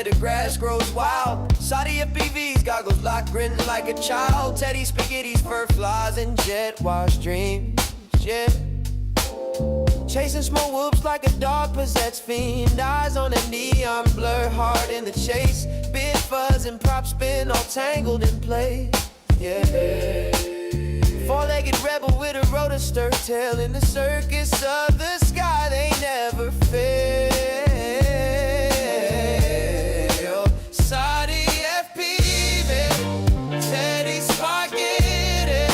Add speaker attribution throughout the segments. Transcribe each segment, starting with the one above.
Speaker 1: the grass grows wild. CiottiFPV's goggles locked, grinning like a child. Teddy Spaghetti's fur flies and jet wash dreams, yeah. Chasing small whoops like a dog possessed fiend. Eyes on a neon blur, hard in the chase. Big fuzz and prop spin all tangled in place, yeah. Four-legged rebel with a rotor stir tail. In the circus of the sky, they never fail. CiottiFPV, Teddy Spaghetti,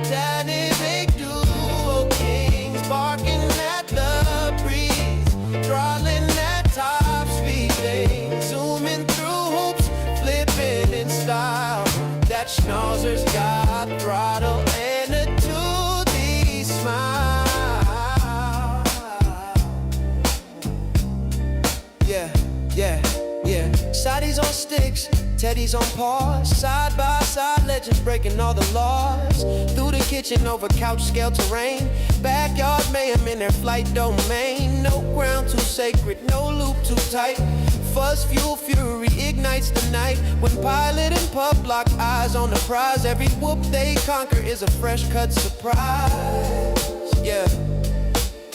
Speaker 1: dynamic duo kings, barking at the breeze, throttling at top speed, they zooming through hoops, flipping in style. That schnauzer's got throttle and a toothy smile. Yeah, yeah, yeah. Shotty's on sticks, Teddy's on paws. Side by side, legends breaking all the laws. Through the kitchen, over couch scale terrain. Backyard mayhem in their flight domain. No ground too sacred, no loop too tight. Fuzz fuel fury ignites the night. When pilot and pup lock eyes on the prize, every whoop they conquer is a fresh cut surprise. Yeah,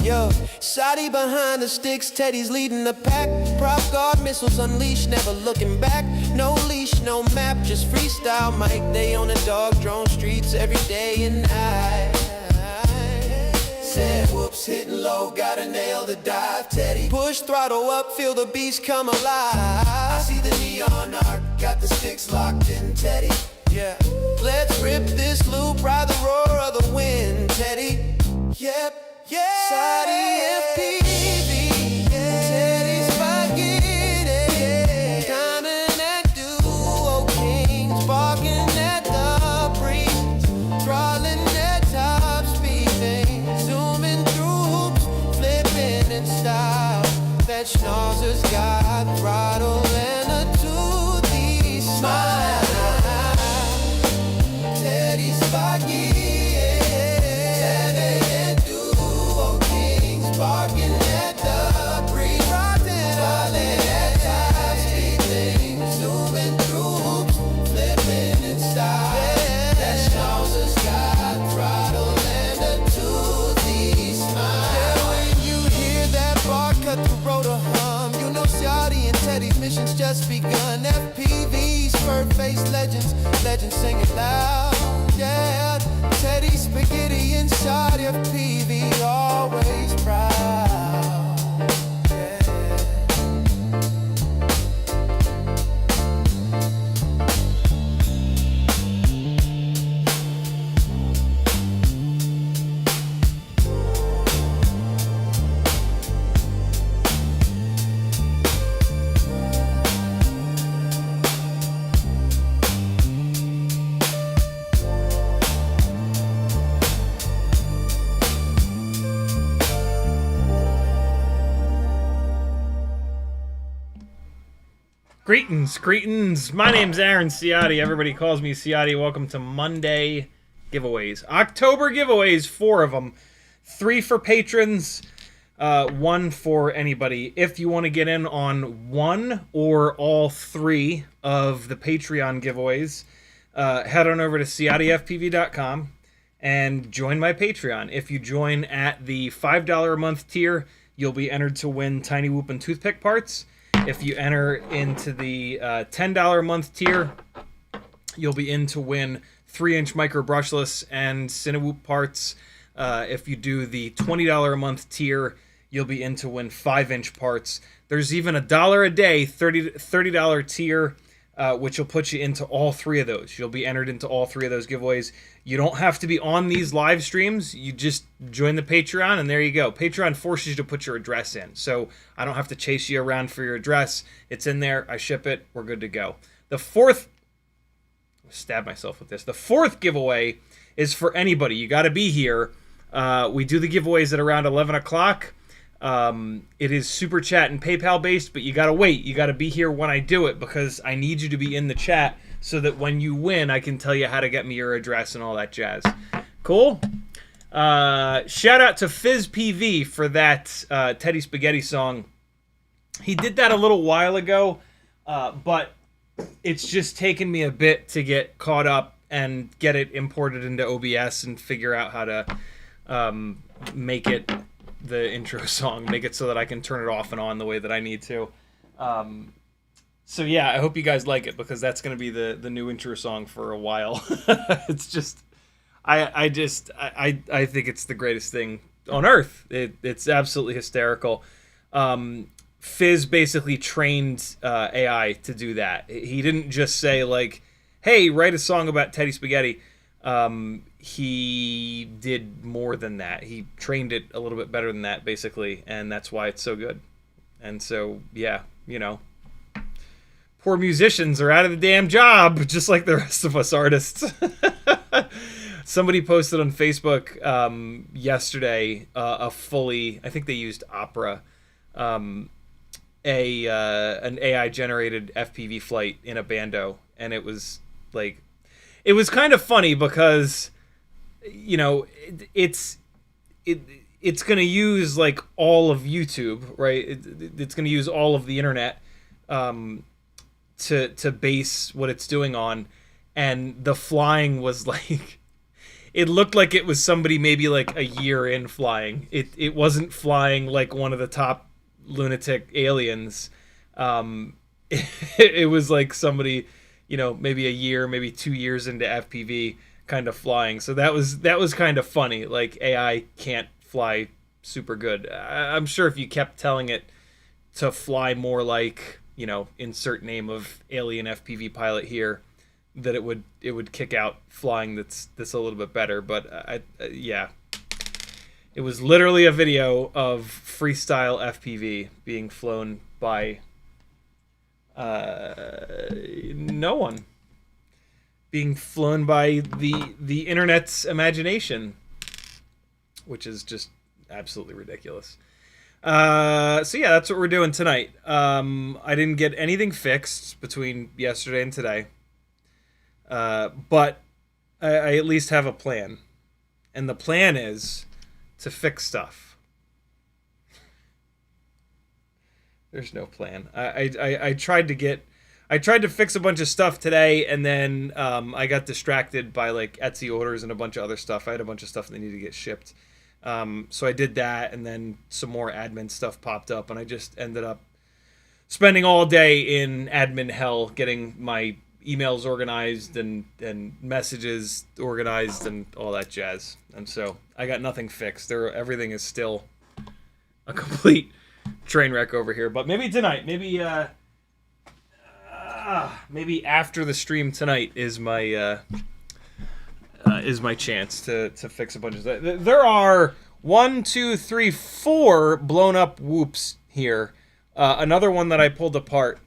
Speaker 1: yo, Shotty behind the sticks, Teddy's leading the pack. Prop guard missiles unleashed, never looking back. No leash, no map, just freestyle mic. They on the dog drone streets every day and night. Said whoops, hitting low, gotta nail the dive. Teddy push throttle up, feel the beast come alive. I see the neon arc, got the sticks locked in, Teddy. Yeah, let's rip this loop, ride the roar of the wind, Teddy. Yep, yeah. CiottiFPV, Teddy Spaghetti, diamond and duo kings, barking at the breeze, throttling at top speed, zooming through hoops, flipping in style. That schnauzer's got throttle and a toothy smile. Teddy Spaghetti, barking at the breeze, throttling at top speed, things zooming through hoops, flipping in style. That schnauzer's got throttle and a toothy smile. Yeah, when you hear that bar cut the rotor hum, you know Ciotty and Teddy's mission's just begun. FPV's fur-faced legends, legends sing it loud. Yeah, Teddy Spaghetti and CiottiFPV always proud. Yeah.
Speaker 2: Greetings. My name's Aaron Ciotti. Everybody calls me Ciotti. Welcome to Monday giveaways. October giveaways, 4 of them. 3 for patrons, 1 for anybody. If you want to get in on 1 or all 3 of the Patreon giveaways, head on over to CiottiFPV.com and join my Patreon. If you join at the $5 a month tier, you'll be entered to win Tinywhoop and toothpick parts. If you enter into the $10 a month tier, you'll be in to win 3-inch micro brushless and Tinywhoop parts. If you do the $20 a month tier, you'll be in to win 5-inch parts. There's even $1 a day, $30 tier, which will put you into all 3 of those. You'll be entered into all 3 of those giveaways. You don't have to be on these live streams. You just join the Patreon, and there you go. Patreon forces you to put your address in, so I don't have to chase you around for your address. It's in there. I ship it. We're good to go. The 4th... stab myself with this. The 4th giveaway is for anybody. You got to be here. We do the giveaways at around 11 o'clock. It is Super Chat and PayPal based, but you got to wait. You got to be here when I do it because I need you to be in the chat so that when you win, I can tell you how to get me your address and all that jazz. Cool? Shout out to FizzPV for that Teddy Spaghetti song. He did that a little while ago. But it's just taken me a bit to get caught up and get it imported into OBS and figure out how to make it the intro song, make it so that I can turn it off and on the way that I need to. So yeah, I hope you guys like it, because that's going to be the new intro song for a while. It's just, I think it's the greatest thing on earth. It's absolutely hysterical. Fizz basically trained AI to do that. He didn't just say like, hey, write a song about Teddy Spaghetti. He did more than that. He trained it a little bit better than that, basically, and that's why it's so good. And so, yeah, you know, poor musicians are out of the damn job, just like the rest of us artists. Somebody posted on Facebook yesterday a fully, I think they used Opera, an AI generated FPV flight in a bando, and it was like, it was kind of funny because, you know, it's going to use like all of YouTube, right? It's going to use all of the internet to base what it's doing on, and the flying was like, it looked like it was somebody maybe like a year in flying. It wasn't flying like one of the top lunatic aliens. It was like somebody, you know, maybe a year, maybe 2 years into FPV kind of flying. So that was kind of funny. Like, AI can't fly super good. I'm sure if you kept telling it to fly more like, you know, insert name of alien FPV pilot here, that it would kick out flying that's a little bit better. But yeah, it was literally a video of Freestyle FPV being flown by no one, being flown by the internet's imagination, which is just absolutely ridiculous. So yeah, that's what we're doing tonight. I didn't get anything fixed between yesterday and today, but I at least have a plan, and the plan is to fix stuff. There's no plan. I tried to fix a bunch of stuff today, and then I got distracted by like Etsy orders and a bunch of other stuff. I had a bunch of stuff that needed to get shipped. So I did that, and then some more admin stuff popped up, and I just ended up spending all day in admin hell, getting my emails organized and messages organized and all that jazz. And so I got nothing fixed. Everything is still a complete train wreck over here. But maybe tonight, maybe after the stream tonight is my chance to fix a bunch of that. There are 1, 2, 3, 4 blown up whoops here. Another one that I pulled apart.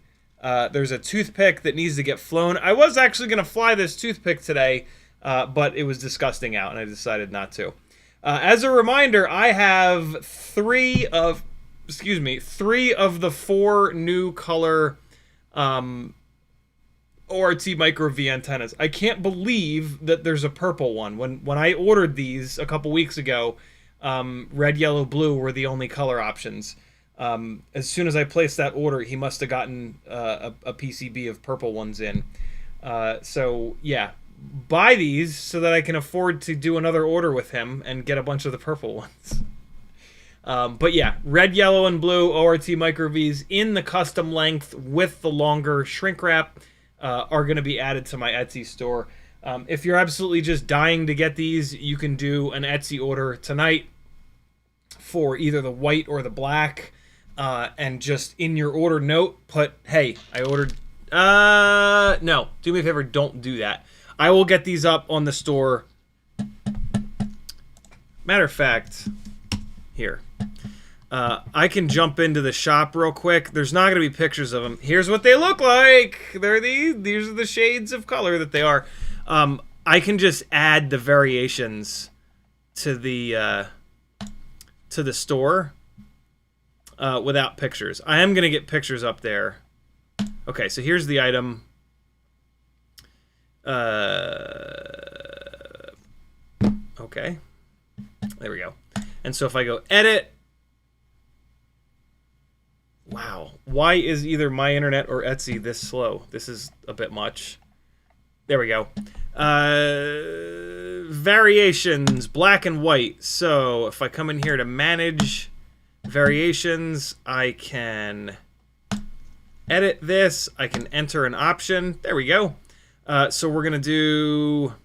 Speaker 2: There's a toothpick that needs to get flown. I was actually going to fly this toothpick today, but it was disgusting out, and I decided not to. As a reminder, I have 3 of the 4 new color ORT Microvees antennas. I can't believe that there's a purple one. When I ordered these a couple weeks ago, red, yellow, blue were the only color options. As soon as I placed that order, he must have gotten a PCB of purple ones in. So yeah, buy these so that I can afford to do another order with him and get a bunch of the purple ones. But yeah, red, yellow, and blue ORT Microvees in the custom length with the longer shrink wrap are going to be added to my Etsy store. If you're absolutely just dying to get these, you can do an Etsy order tonight for either the white or the black. And just in your order note, put, hey, I ordered... no, do me a favor, don't do that. I will get these up on the store. Matter of fact, here. I can jump into the shop real quick. There's not going to be pictures of them. Here's what they look like. These are the shades of color that they are. I can just add the variations to the store without pictures. I am going to get pictures up there. Okay, so here's the item. Okay. There we go. And so if I go edit, wow, Why is either my internet or Etsy this slow? This is a bit much. There we go. Variations, black and white. So if I come in here to manage variations, I can edit this. I can enter an option. There we go. So we're going to do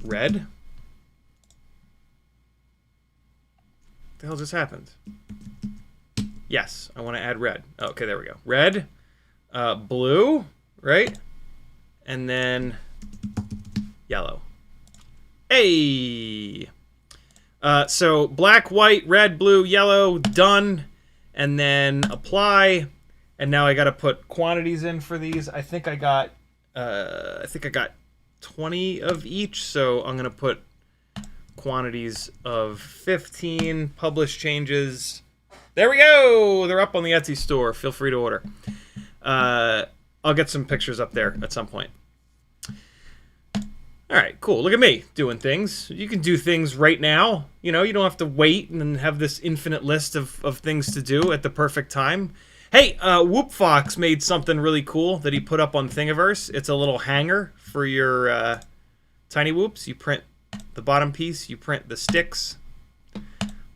Speaker 2: red. What the hell just happened? Yes, I want to add red. Okay, there we go. Red, blue, right? And then yellow. Hey! So black, white, red, blue, yellow, done. And then apply. And now I got to put quantities in for these. I think I got 20 of each. So I'm going to put quantities of 15, publish changes. There we go! They're up on the Etsy store. Feel free to order. I'll get some pictures up there at some point. All right, cool. Look at me doing things. You can do things right now. You know, you don't have to wait and have this infinite list of things to do at the perfect time. Hey, whoopfox made something really cool that he put up on Thingiverse. It's a little hanger for your Tinywhoops. You print the bottom piece, you print the sticks,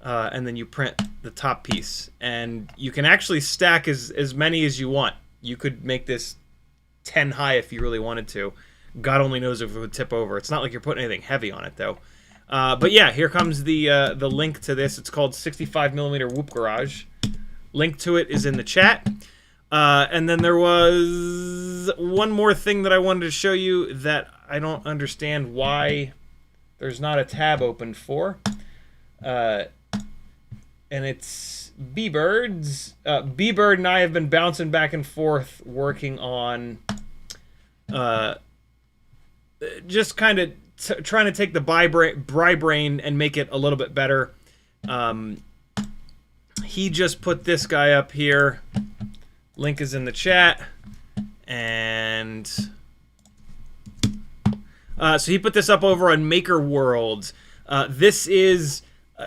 Speaker 2: and then you print the top piece. And you can actually stack as many as you want. You could make this 10 high if you really wanted to. God only knows if it would tip over. It's not like you're putting anything heavy on it, though. But yeah, here comes the link to this. It's called 65mm Whoop Garage. Link to it is in the chat. And then there was one more thing that I wanted to show you that I don't understand why there's not a tab open for. And it's BeeBird's. BeeBird and I have been bouncing back and forth working on just kind of trying to take the Bribrain and make it a little bit better. He just put this guy up here. Link is in the chat. And so he put this up over on Maker World. This is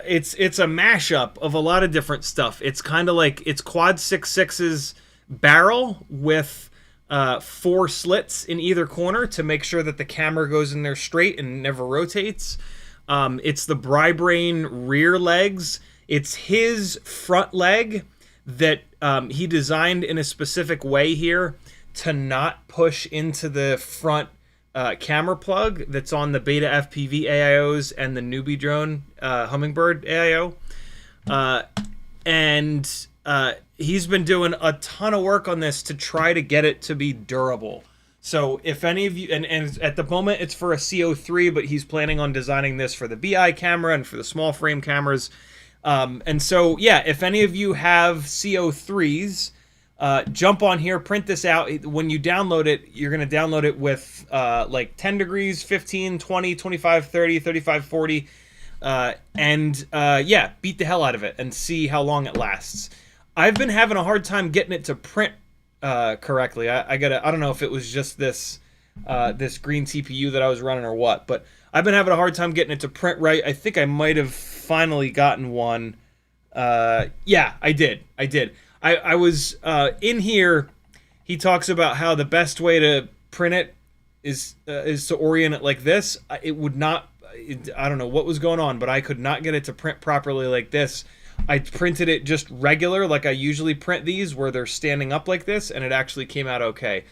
Speaker 2: it's a mashup of a lot of different stuff. It's kind of like it's Quad66's barrel with 4 slits in either corner to make sure that the camera goes in there straight and never rotates. It's the Bribrain rear legs. It's his front leg that he designed in a specific way here to not push into the front camera plug that's on the BetaFPV AIOs and the newbie drone Hummingbird AIO. And he's been doing a ton of work on this to try to get it to be durable. So if any of you, and at the moment it's for a CO3, but he's planning on designing this for the BI camera and for the small frame cameras. And so, yeah, if any of you have CO3s, jump on here, print this out. When you download it, you're going to download it with like 10 degrees, 15, 20, 25, 30, 35, 40. Yeah, beat the hell out of it and see how long it lasts. I've been having a hard time getting it to print correctly. I don't know if it was just this green TPU that I was running or what, but I've been having a hard time getting it to print right. I think I might have finally gotten one. Yeah, I did. I was in here. He talks about how the best way to print it is to orient it like this. It would not. I don't know what was going on, but I could not get it to print properly like this. I printed it just regular, like I usually print these, where they're standing up like this, and it actually came out okay.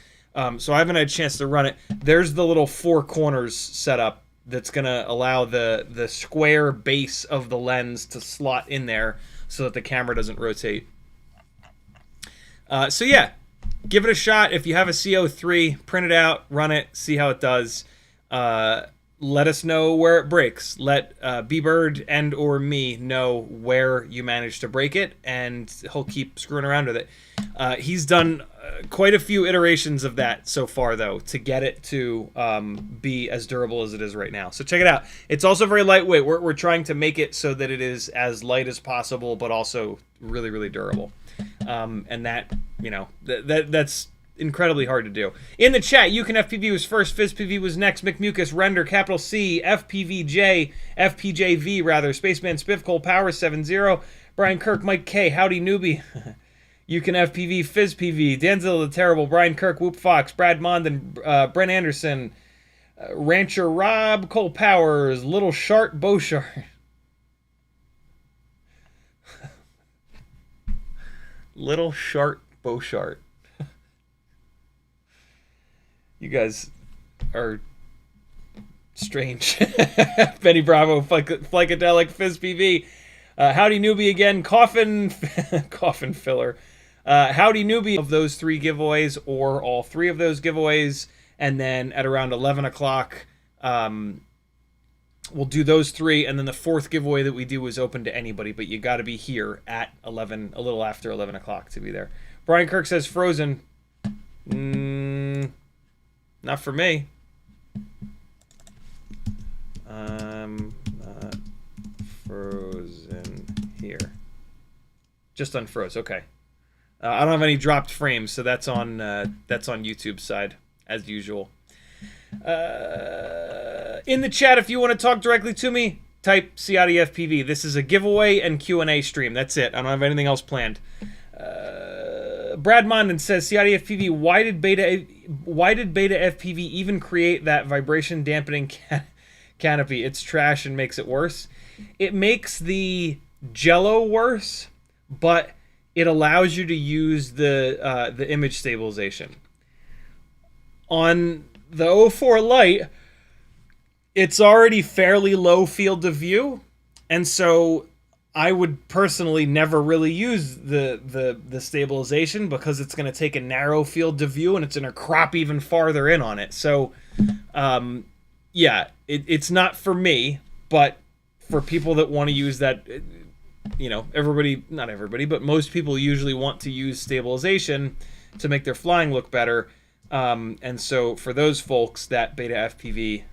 Speaker 2: So I haven't had a chance to run it. There's the little 4 corners set up that's going to allow the square base of the lens to slot in there so that the camera doesn't rotate. So yeah, give it a shot. If you have a CO3, print it out, run it, see how it does. Let us know where it breaks. Let BeeBird and or me know where you managed to break it, and he'll keep screwing around with it. He's done quite a few iterations of that so far, though, to get it to be as durable as it is right now. So check it out. It's also very lightweight. We're trying to make it so that it is as light as possible, but also really, really durable. And that, you know, that's incredibly hard to do. In the chat, FPV was first, FizzPV was next, McMucus, Render, Capital C, FPVJ, FPJV rather, Spaceman Spivcole, Power 70, Brian Kirk, Mike K, Howdy Newbie, You Can FPV, FizzPV, Danzel the Terrible, Brian Kirk, whoopfox, Brad Mondon, Brent Anderson, Rancher Rob, Cole Powers, Little Shart Beauchart. Little Shart Beauchart. You guys are strange. Benny Bravo, Flycadelic, FizzPV. Howdy Newbie again, coffin filler. Howdy Newbie of those 3 giveaways or all 3 of those giveaways. And then at around 11 o'clock, we'll do those 3. And then the 4th giveaway that we do is open to anybody. But you got to be here at 11, a little after 11 o'clock to be there. Brian Kirk says Frozen. Not for me. Not frozen here. Just unfroze. Okay. I don't have any dropped frames, so that's on YouTube's side as usual. In the chat, if you want to talk directly to me, type CiottiFPV. This is a giveaway and Q&A stream. That's it. I don't have anything else planned. Brad Mondon says, CiottiFPV, why did BetaFPV even create that vibration dampening canopy? It's trash and makes it worse. It makes the jello worse, but it allows you to use the image stabilization. On the 04 Lite, it's already fairly low field of view, and so I would personally never really use the stabilization because it's going to take a narrow field of view and it's going to crop even farther in on it. So, yeah, it's not for me, but for people that want to use that, you know, not everybody, but most people usually want to use stabilization to make their flying look better. And so for those folks, that BetaFPV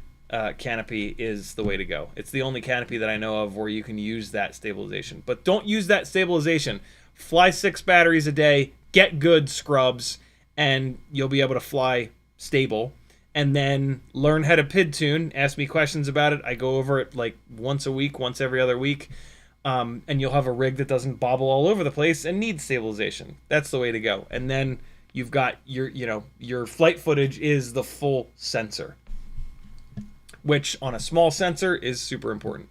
Speaker 2: canopy is the way to go. It's the only canopy that I know of where you can use that stabilization. But don't use that stabilization. Fly 6 batteries a day, get good scrubs, and you'll be able to fly stable. And then learn how to PID tune. Ask me questions about it. I go over it like once a week, once every other week. And you'll have a rig that doesn't bobble all over the place and needs stabilization. That's the way to go. And then you've got your flight footage is the full sensor, which on a small sensor is super important.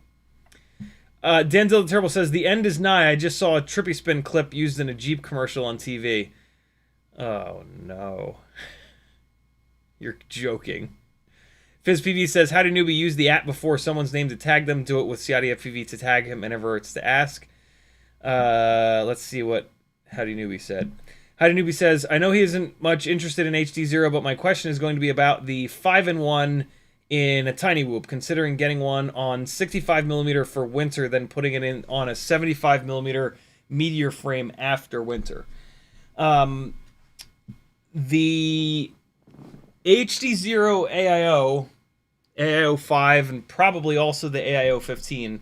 Speaker 2: Denzel the Terrible says, the end is nigh. I just saw a Trippy Spin clip used in a Jeep commercial on TV. Oh, no. You're joking. FizzPV says, how do newbie use the app before someone's name to tag them? Do it with CiottiFPV to tag him whenever it's to ask. Let's see what Howdy Newbie said. Howdy Newbie says, I know he isn't much interested in HDZero, but my question is going to be about the 5-in-1 in a Tinywhoop, considering getting one on 65mm for winter, then putting it in on a 75mm Meteor frame after winter. The HDZero AIO5 and probably also the AIO15,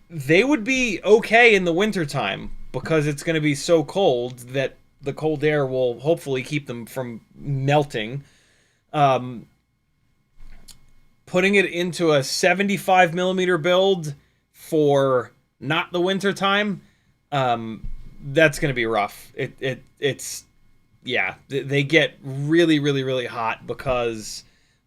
Speaker 2: they would be okay in the wintertime because it's going to be so cold that the cold air will hopefully keep them from melting. Putting it into a 75mm build for not the winter time, that's going to be rough. It's yeah, they get really, really, really hot because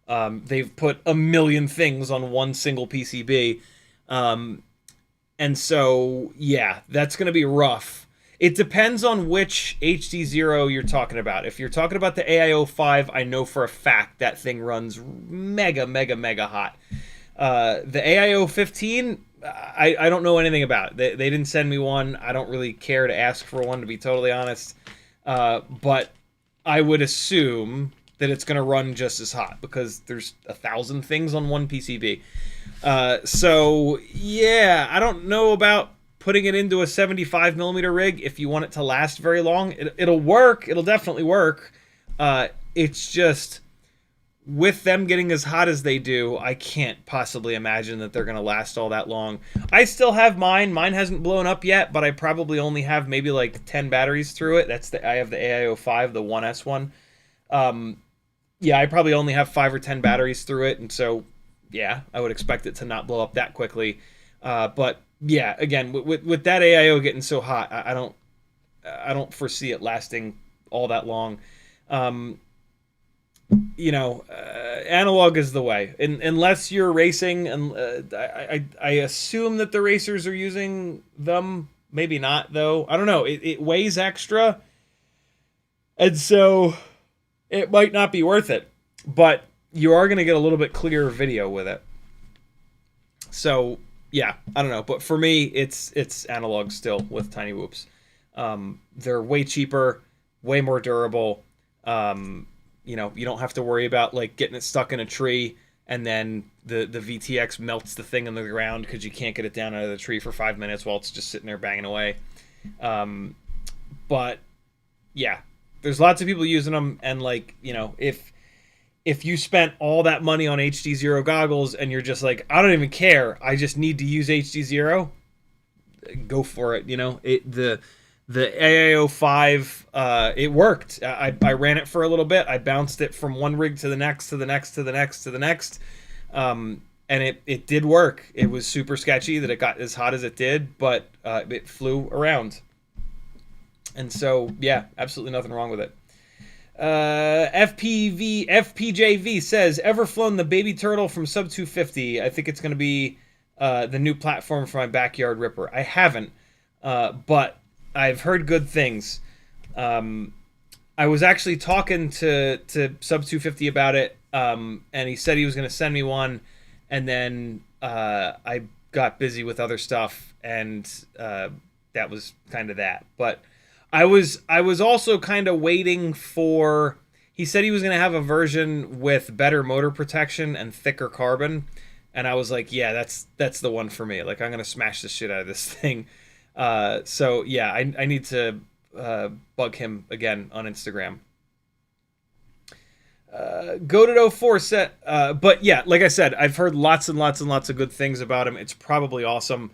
Speaker 2: they've put a million things on one single PCB. And so, yeah, that's going to be rough. It depends on which HDZero you're talking about. If you're talking about the AIO5, I know for a fact that thing runs mega, mega, mega hot. The AIO15, I don't know anything about it. They didn't send me one. I don't really care to ask for one, to be totally honest. But I would assume that it's going to run just as hot because there's 1,000 things on one PCB. So, yeah, I don't know about putting it into a 75mm rig if you want it to last very long. It'll work. It'll definitely work. It's just, with them getting as hot as they do, I can't possibly imagine that they're going to last all that long. I still have mine. Mine hasn't blown up yet, but I probably only have maybe like 10 batteries through it. I have the AIO5, the 1S one. Yeah, I probably only have 5 or 10 batteries through it, and so, yeah, I would expect it to not blow up that quickly. But, yeah, again, with that AIO getting so hot, I don't I don't foresee it lasting all that long. You know, analog is the way. Unless you're racing, and I assume that the racers are using them. Maybe not, though. I don't know. It weighs extra, and so it might not be worth it. But you are going to get a little bit clearer video with it. So yeah, I don't know. But for me, it's analog still with Tinywhoops. They're way cheaper, way more durable. You know, you don't have to worry about like getting it stuck in a tree and then the VTX melts the thing in the ground because you can't get it down out of the tree for 5 minutes while it's just sitting there banging away. But yeah, there's lots of people using them, and like, you know, if you spent all that money on HDZero goggles and you're just like, I don't even care, I just need to use HDZero, go for it. You know, the AIO5, it worked. I ran it for a little bit. I bounced it from one rig to the next, to the next, to the next, to the next. And it did work. It was super sketchy that it got as hot as it did, but it flew around. And so, yeah, absolutely nothing wrong with it. FPJV says, ever flown the baby turtle from sub 250? I think it's going to be the new platform for my backyard ripper. I haven't, but I've heard good things. I was actually talking to Sub 250 about it, and he said he was going to send me one, and then I got busy with other stuff, and that was kind of that. But I was also kind of waiting for... He said he was going to have a version with better motor protection and thicker carbon, and I was like, yeah, that's the one for me. Like, I'm going to smash the shit out of this thing. So yeah, I need to bug him again on Instagram. Goto4 said, but yeah, like I said, I've heard lots and lots and lots of good things about him. It's probably awesome.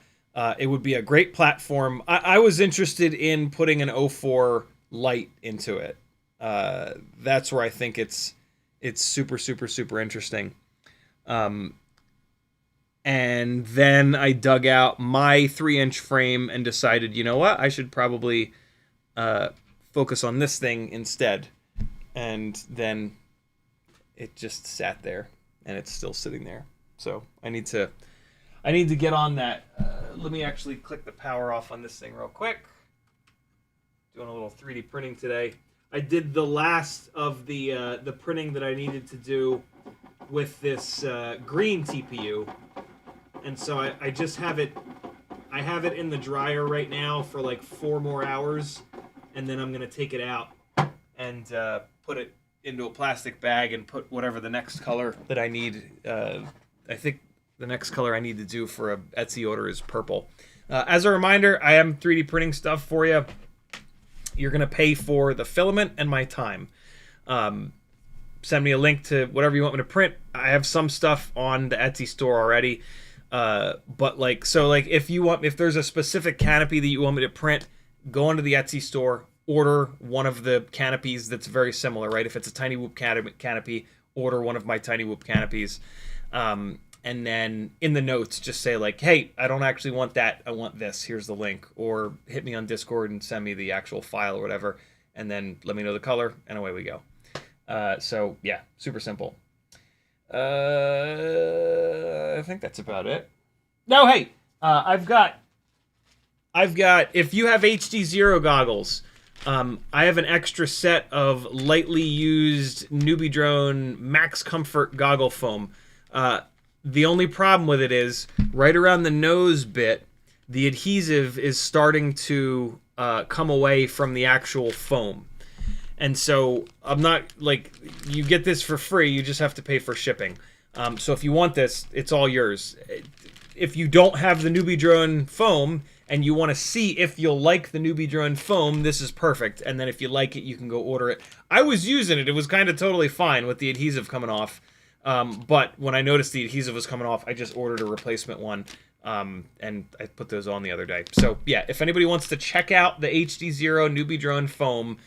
Speaker 2: It would be a great platform. I was interested in putting an 04 light into it. That's where I think it's super, super, super interesting. And then I dug out my 3-inch frame and decided, you know what, I should probably focus on this thing instead. And then it just sat there, and it's still sitting there. So I need to get on that. Let me actually click the power off on this thing real quick. Doing a little 3D printing today. I did the last of the printing that I needed to do with this green TPU. And so I just have it, I have it in the dryer right now for like 4 more hours, and then I'm going to take it out and put it into a plastic bag and put whatever the next color that I need. I think the next color I need to do for a Etsy order is purple. As a reminder, I am 3D printing stuff for you. You're going to pay for the filament and my time. Send me a link to whatever you want me to print. I have some stuff on the Etsy store already. But like, so like if there's a specific canopy that you want me to print, go onto the Etsy store, order one of the canopies that's very similar, right? If it's a Tinywhoop canopy, order one of my Tinywhoop canopies. And then in the notes, just say like, hey, I don't actually want that. I want this. Here's the link. Or hit me on Discord and send me the actual file or whatever. And then let me know the color, and away we go. So yeah, super simple. I think that's about it. No, hey, I've got, if you have HDZero goggles, I have an extra set of lightly used Newbie Drone Max Comfort goggle foam. The only problem with it is right around the nose bit, the adhesive is starting to come away from the actual foam. And so I'm not, like, you get this for free, you just have to pay for shipping. So if you want this, it's all yours. If you don't have the Newbie Drone foam and you want to see if you'll like the Newbie Drone foam, this is perfect. And then if you like it, you can go order it. I was using it. It was kind of totally fine with the adhesive coming off. But when I noticed the adhesive was coming off, I just ordered a replacement one. And I put those on the other day. So yeah, if anybody wants to check out the HDZero Newbie Drone foam,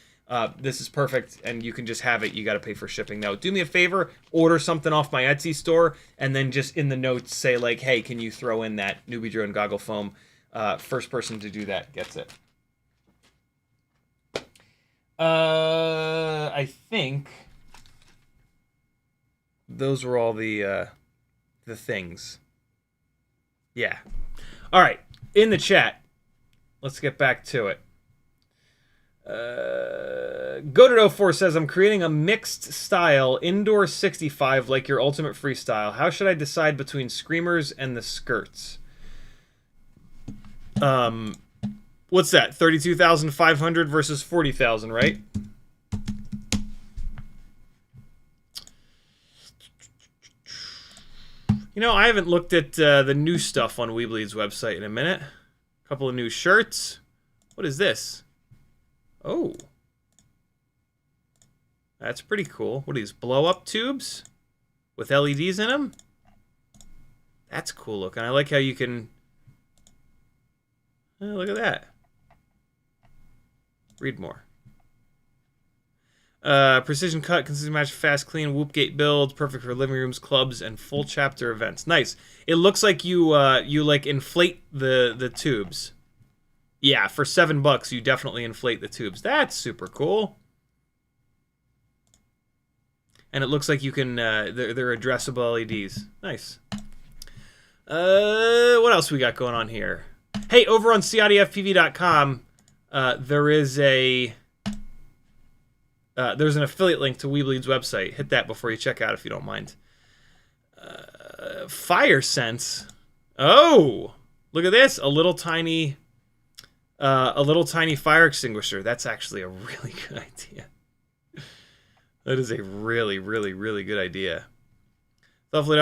Speaker 2: this is perfect, and you can just have it. You got to pay for shipping. Now, do me a favor, order something off my Etsy store, and then just in the notes say like, hey, can you throw in that Newbie Drone goggle foam? First person to do that gets it. I think those were all the things. Yeah. All right. In the chat, let's get back to it. Goto04 says, I'm creating a mixed style indoor 65 like your ultimate freestyle. How should I decide between screamers and the skirts? What's that? 32,500 versus 40,000, right? You know, I haven't looked at the new stuff on WeBleed's website in a minute. A couple of new shirts. What is this? Oh. That's pretty cool. What are these? Blow-up tubes? With LEDs in them? That's cool looking. I like how you can... Oh, look at that. Read more. Precision cut, consistent match, fast, clean, whoop gate build, perfect for living rooms, clubs, and full chapter events. Nice. It looks like you you like inflate the tubes. Yeah, for $7, you definitely inflate the tubes. That's super cool. And it looks like you can they're addressable LEDs. Nice. What else we got going on here? Hey, over on CiottiFPV.com, there is a there's an affiliate link to WeBleed's website. Hit that before you check out if you don't mind. Fire Sense. Oh, look at this! A little tiny fire extinguisher. That's actually a really good idea. That is a really, really, really good idea. Oh,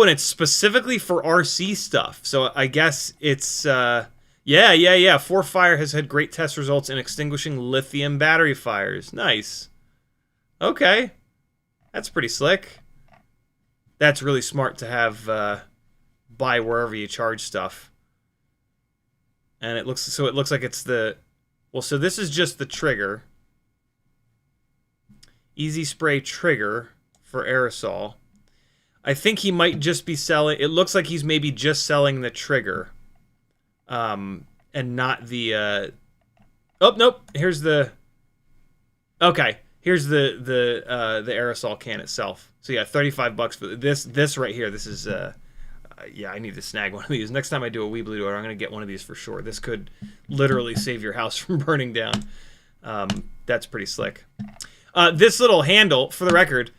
Speaker 2: and it's specifically for RC stuff. So I guess it's yeah. 4Fire has had great test results in extinguishing lithium battery fires. Nice. Okay. That's pretty slick. That's really smart to have buy wherever you charge stuff. And it looks like it's the... Well, so this is just the trigger. Easy spray trigger for aerosol. I think he might just be selling... It looks like he's maybe just selling the trigger. And not the... Oh, nope. Here's the... Okay. Here's the aerosol can itself. So yeah, $35 for this right here. This is... yeah, I need to snag one of these. Next time I do a WeBleed order, I'm going to get one of these for sure. This could literally save your house from burning down. That's pretty slick. This little handle, for the record,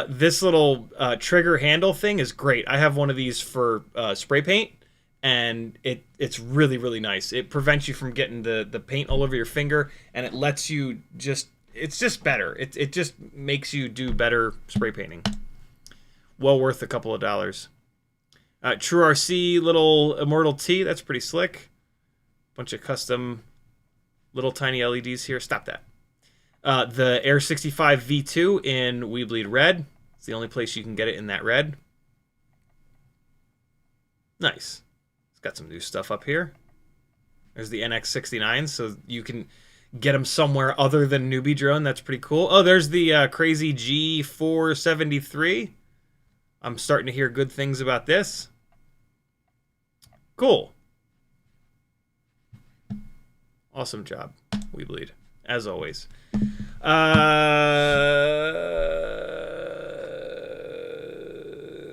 Speaker 2: this little trigger handle thing is great. I have one of these for spray paint, and it's really, really nice. It prevents you from getting the paint all over your finger, and it lets you just... It's just better. It just makes you do better spray painting. Well worth a couple of dollars. True RC little Immortal T. That's pretty slick. Bunch of custom little tiny LEDs here. Stop that. The Air75 V2 in WeBleed Red. It's the only place you can get it in that red. Nice. It's got some new stuff up here. There's the NX69, so you can get them somewhere other than Newbie Drone. That's pretty cool. Oh, there's the crazy G473. I'm starting to hear good things about this. Cool. Awesome job, WeBleed, as always.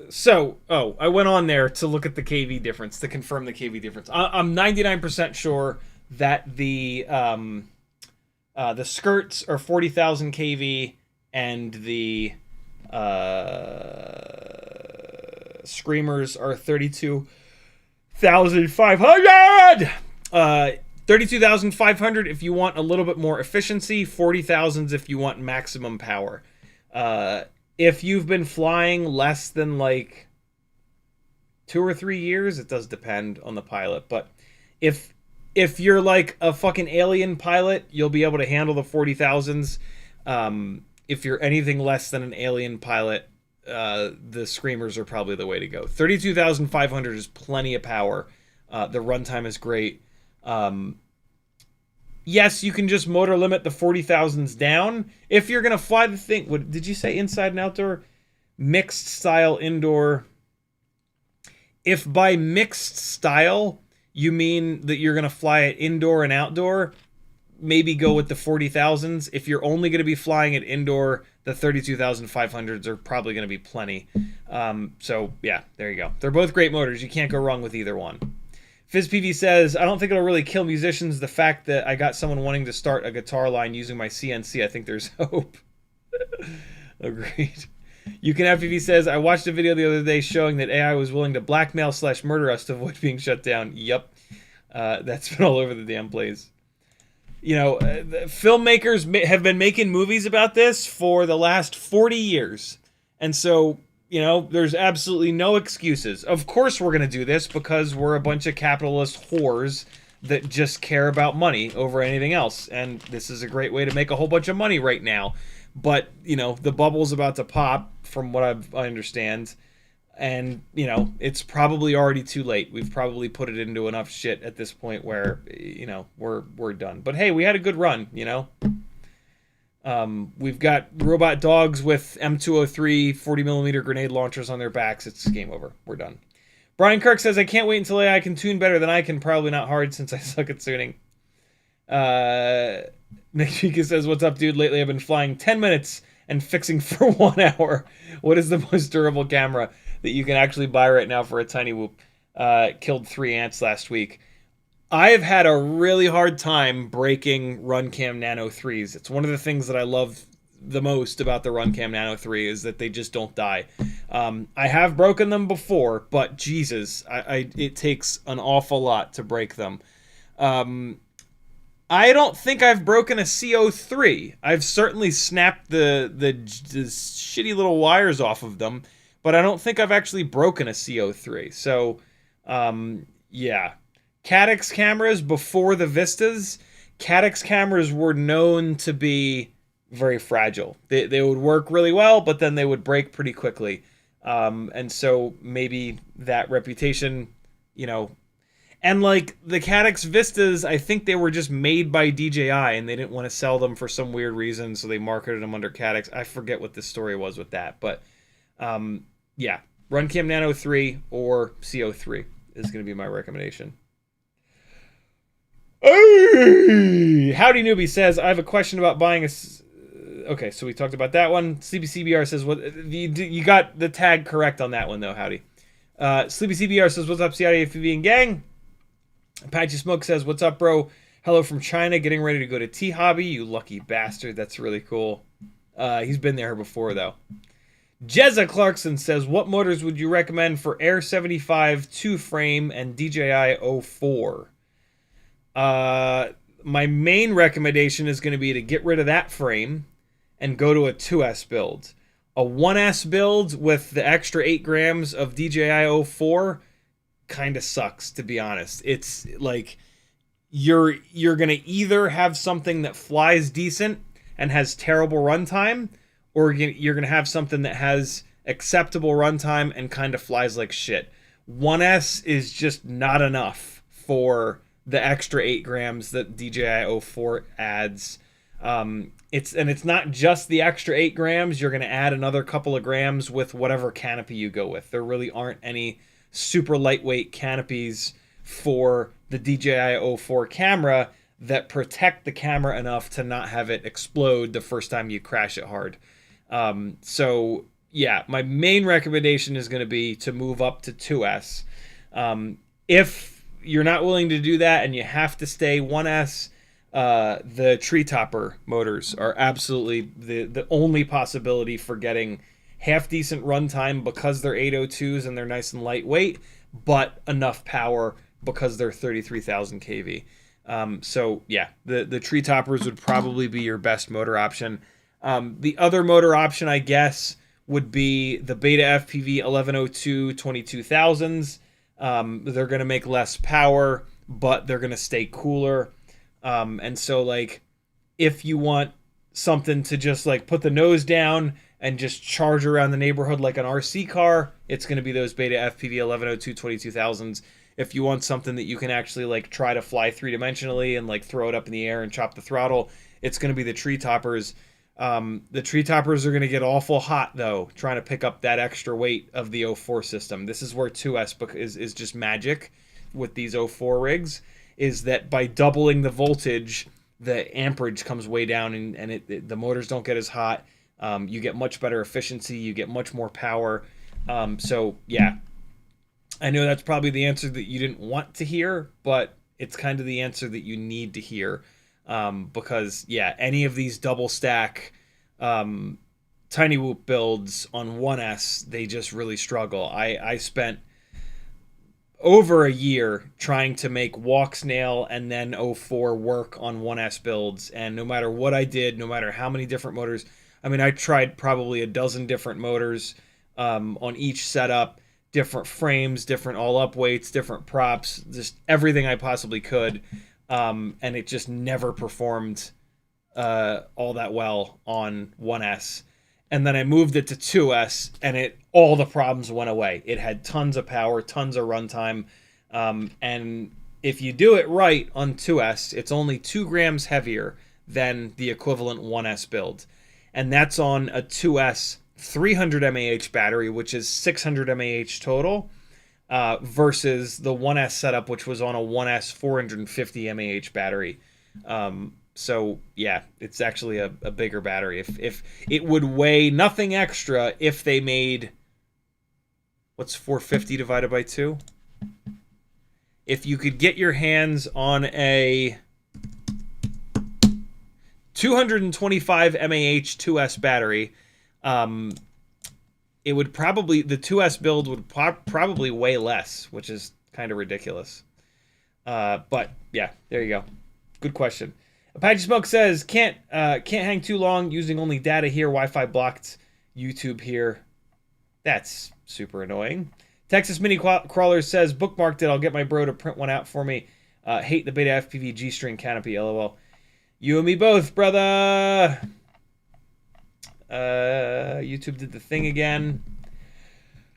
Speaker 2: So, I went on there to look at the KV difference, to confirm the KV difference. I'm 99% sure that the skirts are 40,000 KV and the screamers are 32,500. 32,500 if you want a little bit more efficiency. 40,000 if you want maximum power. If you've been flying less than like 2 or 3 years, it does depend on the pilot. But if you're like a fucking alien pilot, you'll be able to handle the 40,000s. If you're anything less than an alien pilot, the screamers are probably the way to go. 32,500 is plenty of power. The runtime is great. Yes, you can just motor limit the 40,000s down. If you're going to fly the thing... What did you say? Inside and outdoor? Mixed style indoor. If by mixed style you mean that you're going to fly it indoor and outdoor, maybe go with the 40,000s. If you're only going to be flying it indoor, the 32,500s are probably going to be plenty. So yeah, there you go. They're both great motors. You can't go wrong with either one. FizzPV says, I don't think it'll really kill musicians. The fact that I got someone wanting to start a guitar line using my CNC, I think there's hope. Agreed. You Can FPV says, I watched a video the other day showing that AI was willing to blackmail/murder us to avoid being shut down. Yep. That's been all over the damn place. You know, filmmakers have been making movies about this for the last 40 years. And so, you know, there's absolutely no excuses. Of course we're going to do this because we're a bunch of capitalist whores that just care about money over anything else. And this is a great way to make a whole bunch of money right now. But, you know, the bubble's about to pop from what I understand. And, you know, it's probably already too late. We've probably put it into enough shit at this point where, you know, we're done. But hey, we had a good run, you know. We've got robot dogs with M203 40mm grenade launchers on their backs. It's game over. We're done. Brian Kirk says, I can't wait until AI can tune better than I can. Probably not hard since I suck at tuning. Nick Chica says, what's up, dude? Lately I've been flying 10 minutes and fixing for 1 hour. What is the most durable camera that you can actually buy right now for a Tinywhoop? Killed 3 ants last week. I have had a really hard time breaking Runcam Nano 3s. It's one of the things that I love the most about the Runcam Nano 3 is that they just don't die. I have broken them before, but Jesus, it takes an awful lot to break them. I don't think I've broken a CO3. I've certainly snapped the shitty little wires off of them, but I don't think I've actually broken a CO3. So, yeah. Caddx cameras before the Vistas, Caddx cameras were known to be very fragile. They would work really well, but then they would break pretty quickly. And so maybe that reputation, you know, and like the Caddx Vistas, I think they were just made by DJI and they didn't want to sell them for some weird reason, so they marketed them under Caddx. I forget what the story was with that, but yeah, Runcam Nano 3 or CO3 is going to be my recommendation. Hey! Howdy Newbie says, I have a question about buying a... Okay, so we talked about that one. Sleepy CBR says, "What you got the tag correct on that one, though, Howdy." Sleepy CBR says, what's up, CiottiFPV and gang? Apache Smoke says, what's up, bro? Hello from China, getting ready to go to T-Hobby. You lucky bastard. That's really cool. He's been there before, though. Jezza Clarkson says, what motors would you recommend for Air75 II frame and DJI 04? My main recommendation is going to be to get rid of that frame and go to a 2S build. A 1S build with the extra 8 grams of DJI 04 kind of sucks, to be honest. It's like you're going to either have something that flies decent and has terrible runtime, or you're going to have something that has acceptable runtime and kind of flies like shit. 1S is just not enough for the extra 8 grams that DJI 04 adds. It's not just the extra 8 grams. You're going to add another couple of grams with whatever canopy you go with. There really aren't any super lightweight canopies for the DJI 04 camera that protect the camera enough to not have it explode the first time you crash it hard. So yeah, my main recommendation is going to be to move up to 2S. If you're not willing to do that and you have to stay 1S, the Treetopper motors are absolutely the only possibility for getting half decent runtime because they're 802s and they're nice and lightweight, but enough power because they're 33,000 kV. So yeah, the Treetoppers would probably be your best motor option. The other motor option, I guess, would be the BetaFPV 1102 22,000s. They're going to make less power, but they're going to stay cooler. And so, like, if you want something to just, like, put the nose down and just charge around the neighborhood like an RC car, it's going to be those BetaFPV 1102 22,000s. If you want something that you can actually, like, try to fly three-dimensionally and, like, throw it up in the air and chop the throttle, it's going to be the Treetoppers. The Treetoppers are going to get awful hot, though, trying to pick up that extra weight of the 04 system. This is where 2S is just magic with these 04 rigs, is that by doubling the voltage the amperage comes way down, and the motors don't get as hot. You get much better efficiency. You get much more power. So yeah, I know that's probably the answer that you didn't want to hear, but it's kind of the answer that you need to hear. Because yeah, any of these double stack Tinywhoop builds on 1S, they just really struggle. I spent over a year trying to make walk snail and then 04 work on 1S builds, and no matter what I did, no matter how many different motors, I mean, I tried probably a dozen different motors on each setup, different frames, different all-up weights, different props, just everything I possibly could, and it just never performed all that well on 1S. And then I moved it to 2S, and all the problems went away. It had tons of power, tons of runtime, and if you do it right on 2S, it's only 2 grams heavier than the equivalent 1S build. And that's on a 2S 300 mAh battery, which is 600 mAh total, versus the 1S setup, which was on a 1S 450 mAh battery. So yeah, it's actually a bigger battery. If it would weigh nothing extra if they made, what's 450 divided by 2? If you could get your hands on a 225 mAh 2S battery, it would probably, the 2S build would probably weigh less, which is kind of ridiculous. But yeah, there you go. Good question. Apache Smoke says, can't hang too long using only data here. Wi-Fi blocked YouTube here. That's super annoying. Texas Mini Crawler says, bookmarked it. I'll get my bro to print one out for me. Hate the BetaFPV G-string canopy. LOL. You and me both, brother. YouTube did the thing again.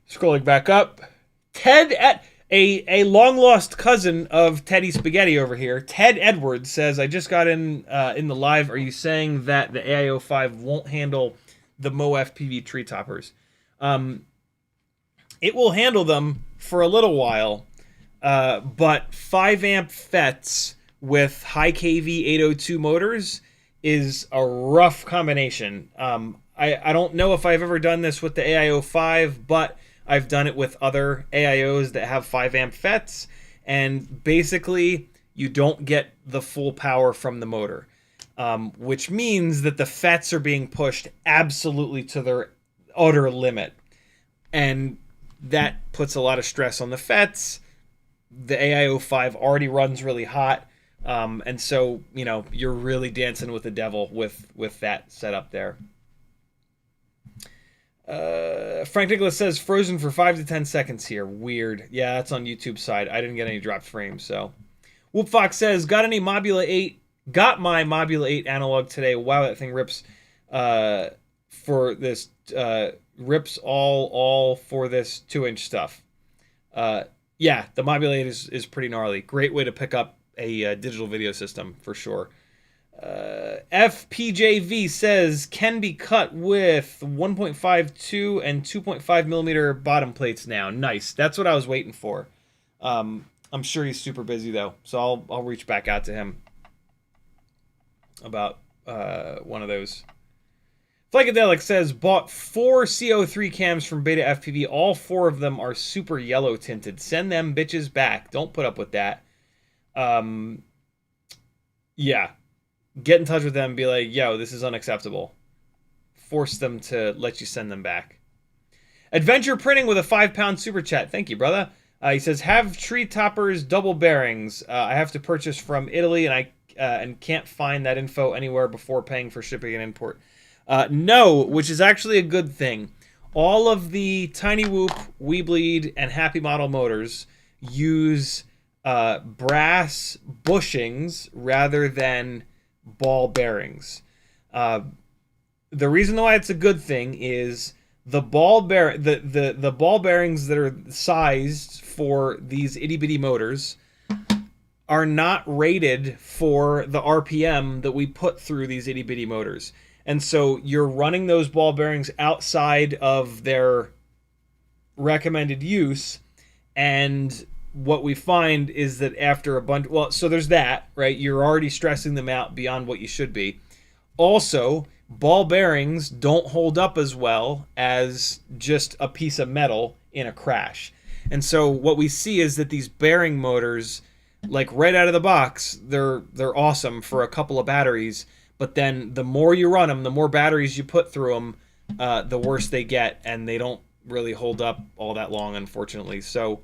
Speaker 2: Scrolling back up. Ted at a long-lost cousin of Teddy Spaghetti over here, Ted Edwards, says, I just got in the live. Are you saying that the AIO5 won't handle the MoeFPV Treetoppers? It will handle them for a little while, but 5-amp FETs with high KV 802 motors is a rough combination. I don't know if I've ever done this with the AIO5, but I've done it with other AIOs that have 5-amp FETs, and basically you don't get the full power from the motor, which means that the FETs are being pushed absolutely to their utter limit, and that puts a lot of stress on the FETs. The AIO5 already runs really hot, and so, you know, you're really dancing with the devil with that setup there. Frank Nicholas says, frozen for 5 to 10 seconds here. Weird. Yeah, that's on YouTube's side. I didn't get any dropped frames, so. Whoopfox says, got any Mobula 8? Got my Mobula 8 analog today. Wow, that thing rips for this, rips all for this 2-inch stuff. Yeah, the Mobula 8 is pretty gnarly. Great way to pick up a digital video system, for sure. FPJV says, can be cut with 1.52 and 2.5 millimeter bottom plates now. Nice. That's what I was waiting for. I'm sure he's super busy though, so I'll reach back out to him about one of those. Flakadelic says, bought 4 CO3 cams from BetaFPV. All 4 of them are super yellow tinted. Send them bitches back. Don't put up with that. Yeah. Get in touch with them and be like, yo, this is unacceptable. Force them to let you send them back. Adventure Printing with a 5-pound super chat. Thank you, brother. He says, have Treetoppers double bearings. I have to purchase from Italy, and I can't find that info anywhere before paying for shipping and import. No, which is actually a good thing. All of the Tinywhoop, WeBleed, and Happy Model motors use brass bushings rather than ball bearings. The reason why it's a good thing is the ball bearings that are sized for these itty bitty motors are not rated for the RPM that we put through these itty bitty motors. And so you're running those ball bearings outside of their recommended use, and what we find is that after a bunch, well, so there's that, right? You're already stressing them out beyond what you should be. Also, ball bearings don't hold up as well as just a piece of metal in a crash. And so what we see is that these bearing motors, like right out of the box, they're awesome for a couple of batteries, but then the more you run them, the more batteries you put through them, the worse they get, and they don't really hold up all that long, unfortunately. So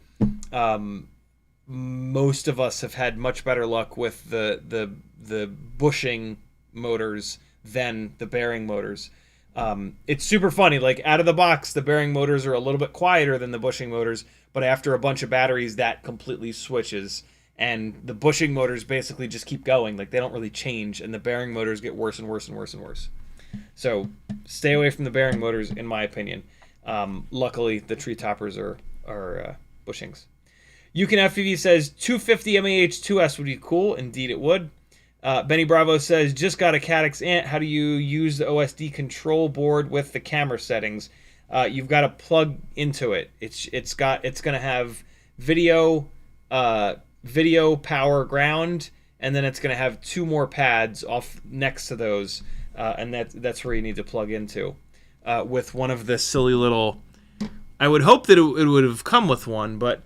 Speaker 2: most of us have had much better luck with the bushing motors than the bearing motors. It's super funny, like out of the box the bearing motors are a little bit quieter than the bushing motors, but after a bunch of batteries that completely switches, and the bushing motors basically just keep going, like they don't really change, and the bearing motors get worse and worse and worse and worse. So stay away from the bearing motors, in my opinion. Luckily the Treetoppers are bushings. UFSTW says 250 MAH2S would be cool. Indeed it would. Benny Bravo says, just got a Caddx Ant. How do you use the OSD control board with the camera settings? You've got to plug into it. It's going to have video, power, ground, and then it's going to have 2 more pads off next to those, and that's where you need to plug into. With one of the silly little, I would hope that it would have come with one, but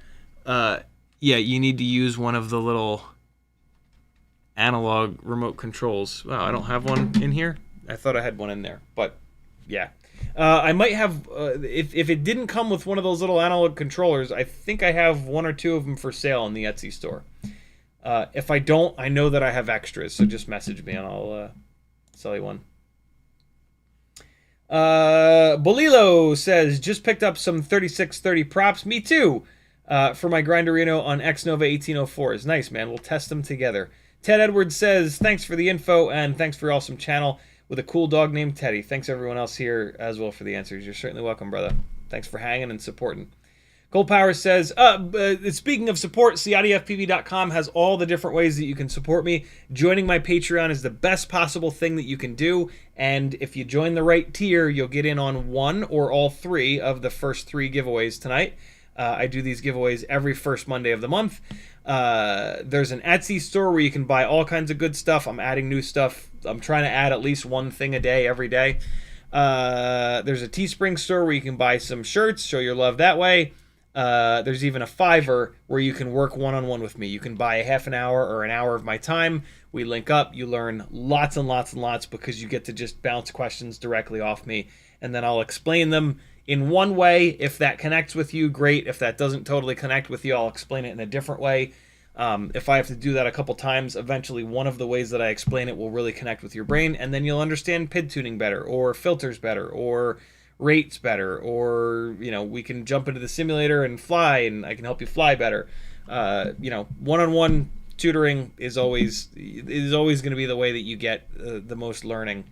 Speaker 2: yeah, you need to use one of the little analog remote controls. Wow, I don't have one in here. I thought I had one in there, but yeah. I might have, if it didn't come with one of those little analog controllers, I think I have 1 or 2 of them for sale in the Etsy store. If I don't, I know that I have extras, so just message me and I'll sell you one. Bolilo says, just picked up some 3630 props. Me too. For my Grinderino on Xnova 1804s. Nice, man. We'll test them together. Ted Edwards says, thanks for the info and thanks for your awesome channel with a cool dog named Teddy. Thanks everyone else here as well for the answers. You're certainly welcome, brother. Thanks for hanging and supporting. Gold Power says, speaking of support, CiottiFPV.com has all the different ways that you can support me. Joining my Patreon is the best possible thing that you can do, and if you join the right tier, you'll get in on 1 or all 3 of the first 3 giveaways tonight. I do these giveaways every first Monday of the month. There's an Etsy store where you can buy all kinds of good stuff. I'm adding new stuff. I'm trying to add at least 1 thing a day every day. There's a Teespring store where you can buy some shirts, show your love that way. There's even a Fiverr where you can work one-on-one with me. You can buy a half an hour or an hour of my time. We link up. You learn lots and lots and lots because you get to just bounce questions directly off me, and then I'll explain them in one way. If that connects with you, great. If that doesn't totally connect with you, I'll explain it in a different way. If I have to do that a couple times, eventually one of the ways that I explain it will really connect with your brain, and then you'll understand PID tuning better, or filters better, or rates better, or, you know, we can jump into the simulator and fly, and I can help you fly better. You know, one-on-one tutoring is always going to be the way that you get the most learning.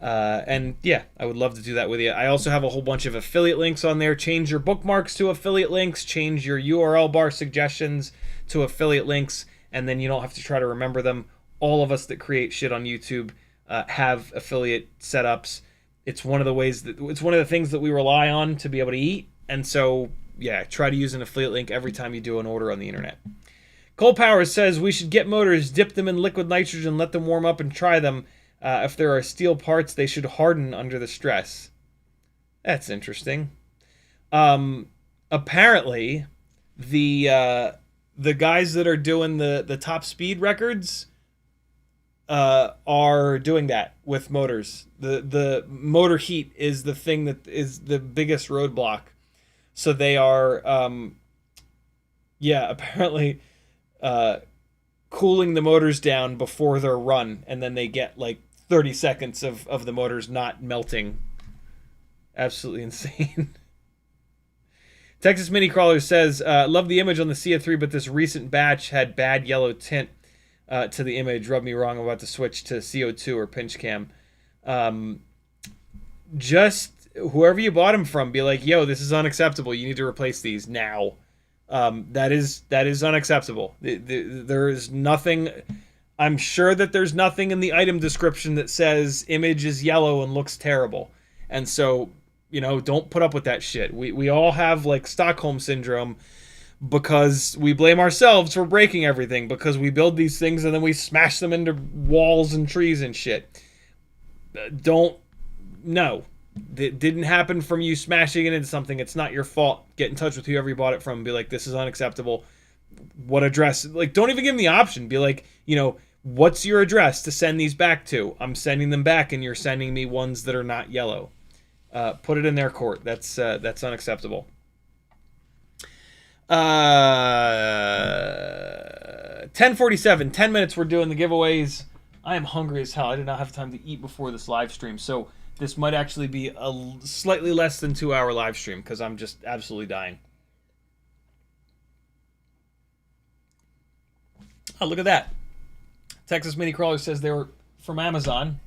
Speaker 2: And yeah, I would love to do that with you. I also have a whole bunch of affiliate links on there. Change your bookmarks to affiliate links, change your URL bar suggestions to affiliate links, and then you don't have to try to remember them. All of us that create shit on YouTube have affiliate setups. It's one of the things that we rely on to be able to eat. And so, yeah, try to use an affiliate link every time you do an order on the internet. Cold Power says we should get motors, dip them in liquid nitrogen, let them warm up and try them. If there are steel parts, they should harden under the stress. That's interesting. Apparently, the guys that are doing the top speed records are doing that with motors. The motor heat is the thing that is the biggest roadblock. So they are, apparently cooling the motors down before they're run, and then they get like 30 seconds of the motors not melting. Absolutely insane. Texas Mini Crawler says, love the image on the CiotT3, but this recent batch had bad yellow tint to the image. Rubbed me wrong. I'm about to switch to CO2 or pinch cam. Just whoever you bought them from, be like, yo, this is unacceptable. You need to replace these now. That is unacceptable. There is nothing. I'm sure that there's nothing in the item description that says image is yellow and looks terrible. And so, you know, don't put up with that shit. We all have like Stockholm syndrome, because we blame ourselves for breaking everything, because we build these things and then we smash them into walls and trees and shit. No. It didn't happen from you smashing it into something. It's not your fault. Get in touch with whoever you bought it from and be like, this is unacceptable. What address? Like, don't even give them the option. Be like, what's your address to send these back to? I'm sending them back, and you're sending me ones that are not yellow. Put it in their court. That's unacceptable. 10:47. 10 minutes. We're doing the giveaways. I am hungry as hell. I did not have time to eat before this live stream, so this might actually be a slightly less than 2-hour live stream because I'm just absolutely dying. Oh, look at that. Texas Mini Crawler says they were from Amazon.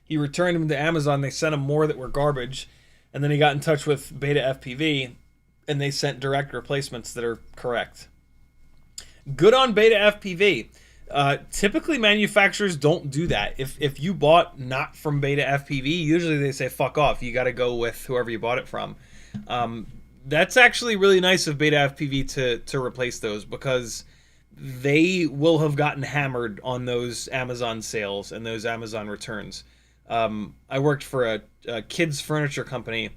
Speaker 2: He returned them to Amazon. They sent him more that were garbage. And then he got in touch with BetaFPV, and they sent direct replacements that are correct. Good on BetaFPV. Typically, manufacturers don't do that. If you bought not from BetaFPV, usually they say, fuck off. You got to go with whoever you bought it from. That's actually really nice of BetaFPV to replace those, because they will have gotten hammered on those Amazon sales and those Amazon returns. I worked for a kids furniture company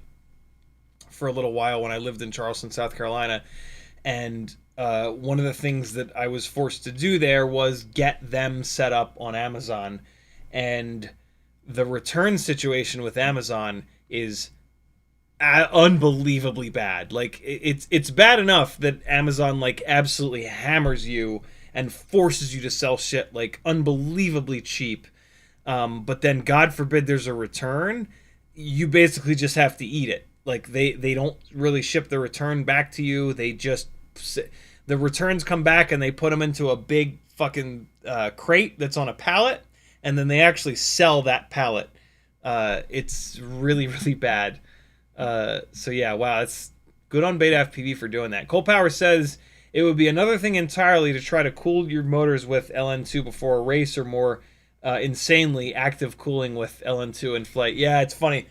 Speaker 2: for a little while when I lived in Charleston, South Carolina, and one of the things that I was forced to do there was get them set up on Amazon, and the return situation with Amazon is unbelievably bad. Like, it's bad enough that Amazon like absolutely hammers you and forces you to sell shit like unbelievably cheap. But then, God forbid, there's a return. You basically just have to eat it. Like, they don't really ship the return back to you. They just, the returns come back and they put them into a big fucking crate that's on a pallet, and then they actually sell that pallet. It's really, really bad. So yeah, wow, it's good on BetaFPV for doing that. Cole Power says it would be another thing entirely to try to cool your motors with LN2 before a race, or more insanely active cooling with LN2 in flight. Yeah, it's funny.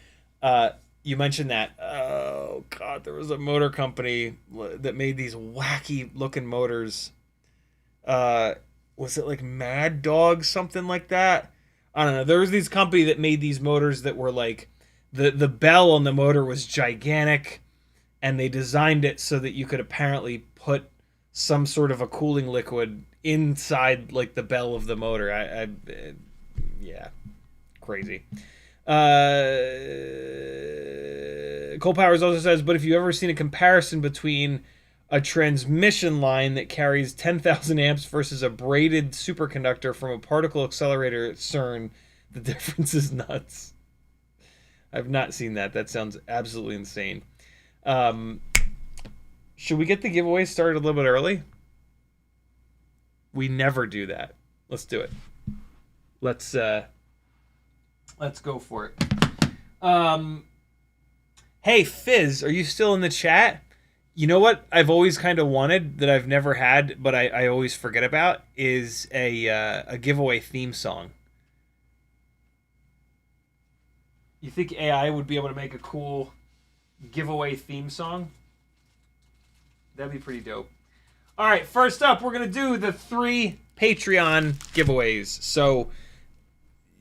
Speaker 2: You mentioned that. Oh God, there was a motor company that made these wacky looking motors. Was it like Mad Dog, something like that? I don't know. There was this company that made these motors that were like, the bell on the motor was gigantic, and they designed it so that you could apparently put some sort of a cooling liquid inside like the bell of the motor. Yeah, crazy. Cole Powers also says, but if you've ever seen a comparison between a transmission line that carries 10,000 amps versus a braided superconductor from a particle accelerator at CERN, the difference is nuts. I've not seen that. That sounds absolutely insane. Should we get the giveaway started a little bit early? We never do that. Let's do it. Let's go for it. Hey, Fizz, are you still in the chat? You know what I've always kind of wanted that I've never had, but I always forget about, is a giveaway theme song. You think AI would be able to make a cool giveaway theme song? That'd be pretty dope. All right, first up, we're going to do the 3 Patreon giveaways. So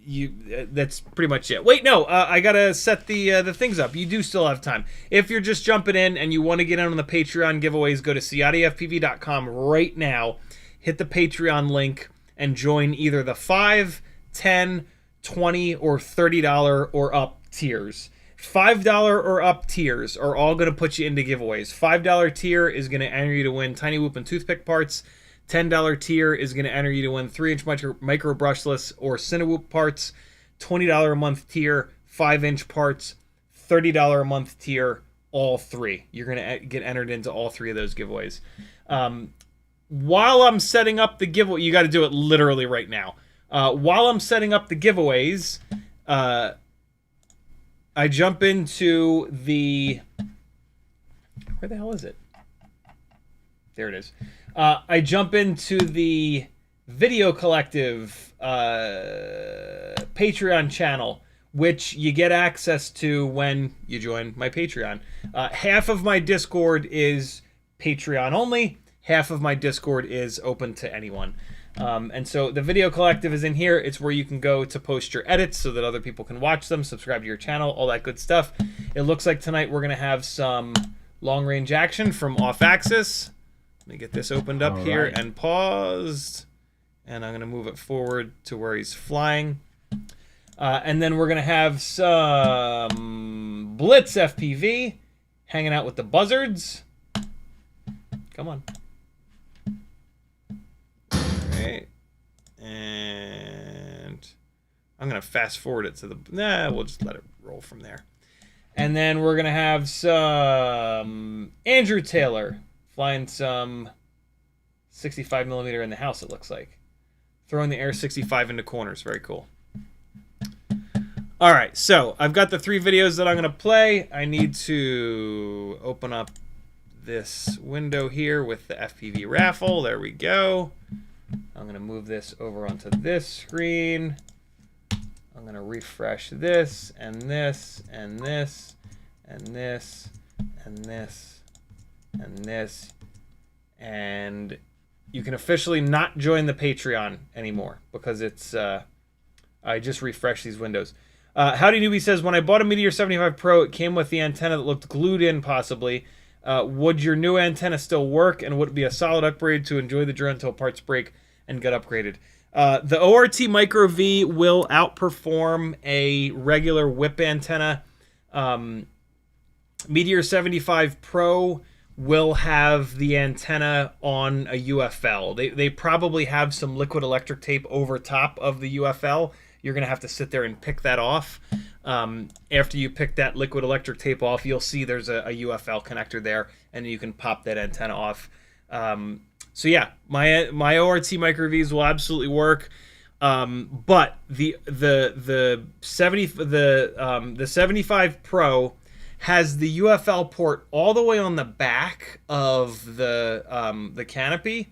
Speaker 2: that's pretty much it. Wait, no, I got to set the things up. You do still have time. If you're just jumping in and you want to get in on the Patreon giveaways, go to CiottiFPV.com right now. Hit the Patreon link and join either the 5, 10, 20 or $30 or up tiers. $5 or up tiers are all going to put you into giveaways. $5 tier is going to enter you to win Tinywhoop and toothpick parts. $10 tier is going to enter you to win 3-inch micro brushless or Tinywhoop parts. $20 a month tier, 5-inch parts. $30 a month tier, all 3. You're going to get entered into all 3 of those giveaways. While I'm setting up the giveaway, you got to do it literally right now. While I'm setting up the giveaways, I jump into the... Where the hell is it? There it is. I jump into the Video Collective Patreon channel, which you get access to when you join my Patreon. Half of my Discord is Patreon only. Half of my Discord is open to anyone. And so the video collective is in here. It's where you can go to post your edits so that other people can watch them, subscribe to your channel, all that good stuff. It looks like tonight we're going to have some long-range action from off-axis. Let me get this opened up here and paused. And I'm going to move it forward to where he's flying. And then we're going to have some Blitz FPV hanging out with the buzzards. Come on. Alright. And I'm going to fast forward it to the... Nah, we'll just let it roll from there. And then we're going to have some Andrew Taylor flying some 65mm in the house, it looks like. Throwing the Air 65 into corners. Very cool. All right, so I've got the 3 videos that I'm going to play. I need to open up this window here with the FPV raffle. There we go. I'm going to move this over onto this screen. I'm going to refresh this and this and this and this and this and this. And you can officially not join the Patreon anymore because it's... I just refreshed these windows. Howdy Newbie says, when I bought a Meteor75 Pro, it came with the antenna that looked glued in, possibly. Would your new antenna still work, and would it be a solid upgrade to enjoy the drone until parts break and get upgraded? The ORT Microvees will outperform a regular whip antenna. Meteor75 Pro will have the antenna on a UFL. They probably have some liquid electric tape over top of the UFL. You're going to have to sit there and pick that off. After you pick that liquid electric tape off, you'll see there's a UFL connector there, and you can pop that antenna off. So yeah, my ORT Microvees will absolutely work. But the 75 Pro has the UFL port all the way on the back of the canopy.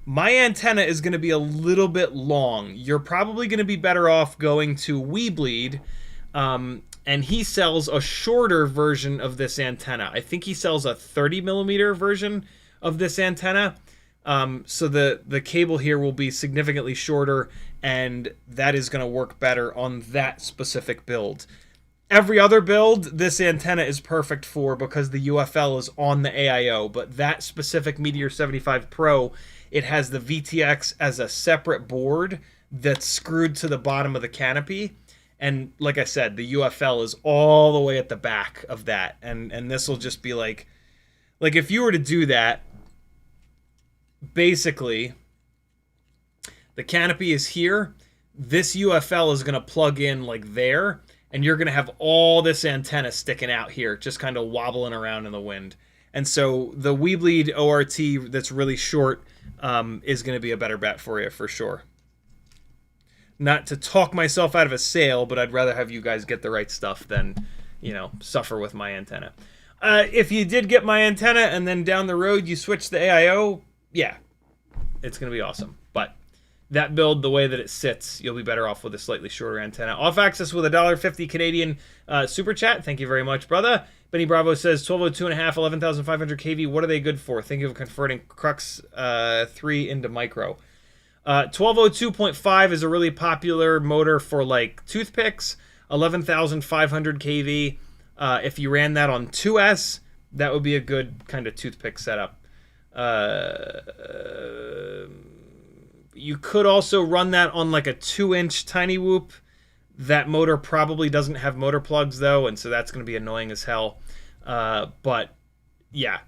Speaker 2: My antenna is going to be a little bit long. You're probably going to be better off going to WeBleed, and he sells a shorter version of this antenna. I think he sells a 30mm version of this antenna. So the cable here will be significantly shorter, and that is going to work better on that specific build. Every other build, this antenna is perfect for because the UFL is on the AIO, but that specific Meteor75 Pro, it has the VTX as a separate board that's screwed to the bottom of the canopy. And like I said, the UFL is all the way at the back of that. And this will just be like if you were to do that, basically, the canopy is here. This UFL is going to plug in like there. And you're going to have all this antenna sticking out here, just kind of wobbling around in the wind. And so the WeBleed ORT that's really short is going to be a better bet for you, for sure. Not to talk myself out of a sale, but I'd rather have you guys get the right stuff than, you know, suffer with my antenna. If you did get my antenna and then down the road you switch the AIO, yeah, it's going to be awesome. But that build, the way that it sits, you'll be better off with a slightly shorter antenna. Off axis with a $1.50 Canadian super chat. Thank you very much, brother. Benny Bravo says 1202.5, 11,500 kV. What are they good for? Think of converting Crux 3 into micro. 1202.5 is a really popular motor for like toothpicks. 11,500 kV. If you ran that on 2S, that would be a good kind of toothpick setup. You could also run that on like a 2-inch Tinywhoop. That motor probably doesn't have motor plugs though, and so that's going to be annoying as hell. But yeah,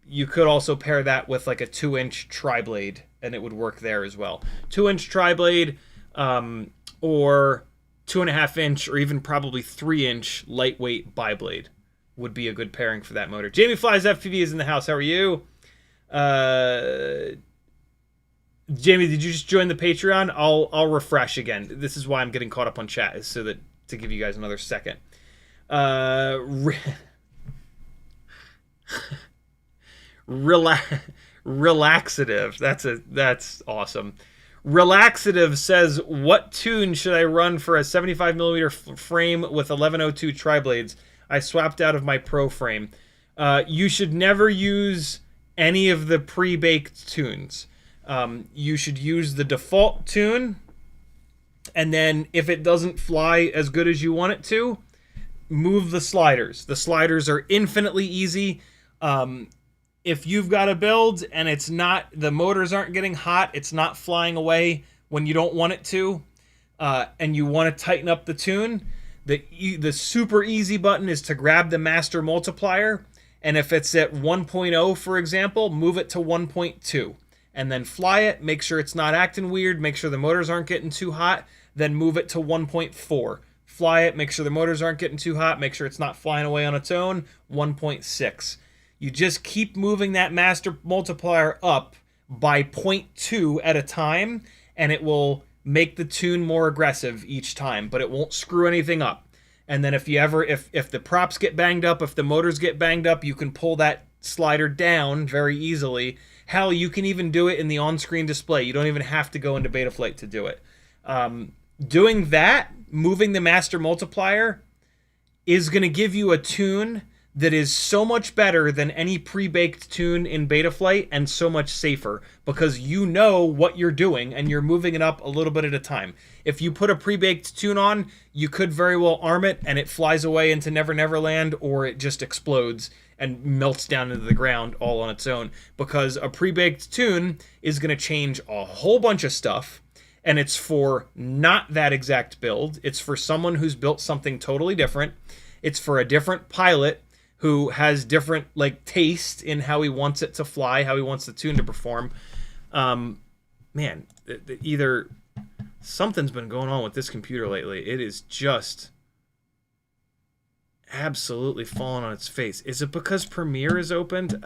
Speaker 2: you could also pair that with like a 2-inch triblade, and it would work there as well. 2-inch triblade, or 2.5-inch, or even probably 3-inch lightweight biblade would be a good pairing for that motor. Jamie Flies FPV is in the house. How are you? Jamie, did you just join the Patreon? I'll refresh again. This is why I'm getting caught up on chat, is so that to give you guys another second. Relaxative. That's awesome. Relaxative says, what tune should I run for a 75mm frame with 1102 tri-blades? I swapped out of my Pro frame. You should never use any of the pre-baked tunes. You should use the default tune, and then if it doesn't fly as good as you want it to, move the sliders. The sliders are infinitely easy. If you've got a build and it's not, the motors aren't getting hot, it's not flying away when you don't want it to, and you want to tighten up the tune, the super easy button is to grab the master multiplier, and if it's at 1.0, for example, move it to 1.2, and then fly it, make sure it's not acting weird, make sure the motors aren't getting too hot, then move it to 1.4. Fly it, make sure the motors aren't getting too hot, make sure it's not flying away on its own, 1.6. You just keep moving that master multiplier up by 0.2 at a time, and it will make the tune more aggressive each time, but it won't screw anything up. And then if the props get banged up, if the motors get banged up, you can pull that slider down very easily. Hell, you can even do it in the on-screen display. You don't even have to go into Betaflight to do it. Doing that, moving the master multiplier, is going to give you a tune that is so much better than any pre-baked tune in Betaflight, and so much safer, because you know what you're doing and you're moving it up a little bit at a time. If you put a pre-baked tune on, you could very well arm it and it flies away into Never Never Land, or it just explodes and melts down into the ground all on its own, because a pre-baked tune is going to change a whole bunch of stuff, and it's for not that exact build. It's for someone who's built something totally different. It's for a different pilot who has different taste in how he wants it to fly, how he wants the tune to perform. Man, either something's been going on with this computer lately. It is just absolutely falling on its face. Is it because Premiere is opened?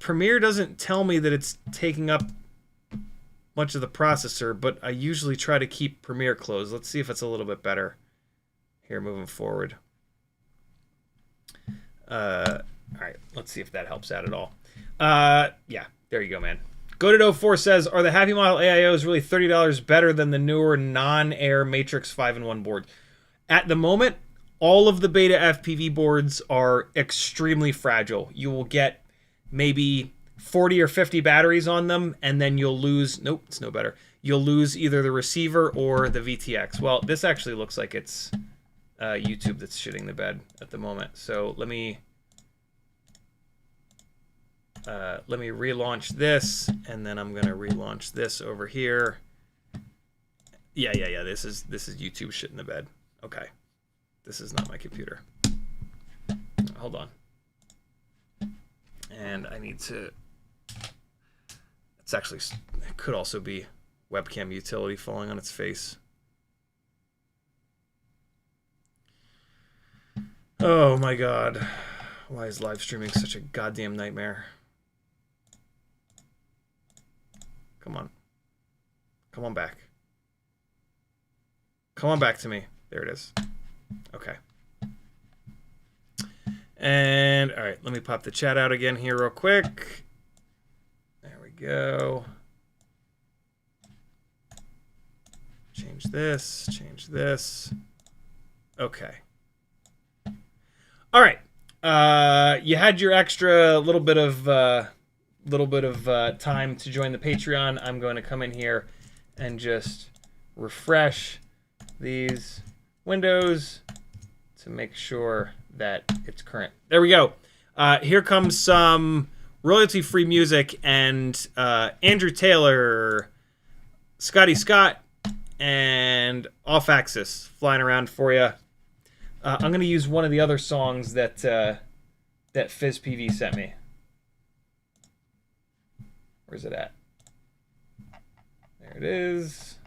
Speaker 2: Premiere doesn't tell me that it's taking up much of the processor, but I usually try to keep Premiere closed. Let's see if it's a little bit better here moving forward. All right, let's see if that helps out at all. Yeah, there you go, man. Goto4 says, are the Happy Model AIOs really $30 better than the newer non-Air Matrix 5-in-1 board? At the moment, all of the BetaFPV boards are extremely fragile. You will get maybe 40 or 50 batteries on them, and then you'll lose... Nope, it's no better. You'll lose either the receiver or the VTX. Well, this actually looks like it's YouTube that's shitting the bed at the moment. So let me relaunch this, and then I'm gonna relaunch this over here. Yeah. This is YouTube shitting the bed. Okay, this is not my computer. Hold on. And I need to. It's actually, it could also be webcam utility falling on its face. Oh my god. Why is live streaming such a goddamn nightmare? Come on. Come on back. Come on back to me. There it is. Okay. And, alright, let me pop the chat out again here real quick. There we go. Change this, change this. Okay. All right, you had your extra little bit of time to join the Patreon. I'm going to come in here and just refresh these windows to make sure that it's current. There we go. Here comes some royalty-free music, and Andrew Taylor, Scotty Scott, and Off Axis flying around for you. I'm going to use one of the other songs that that FizzPV sent me. Where's it at? There it is.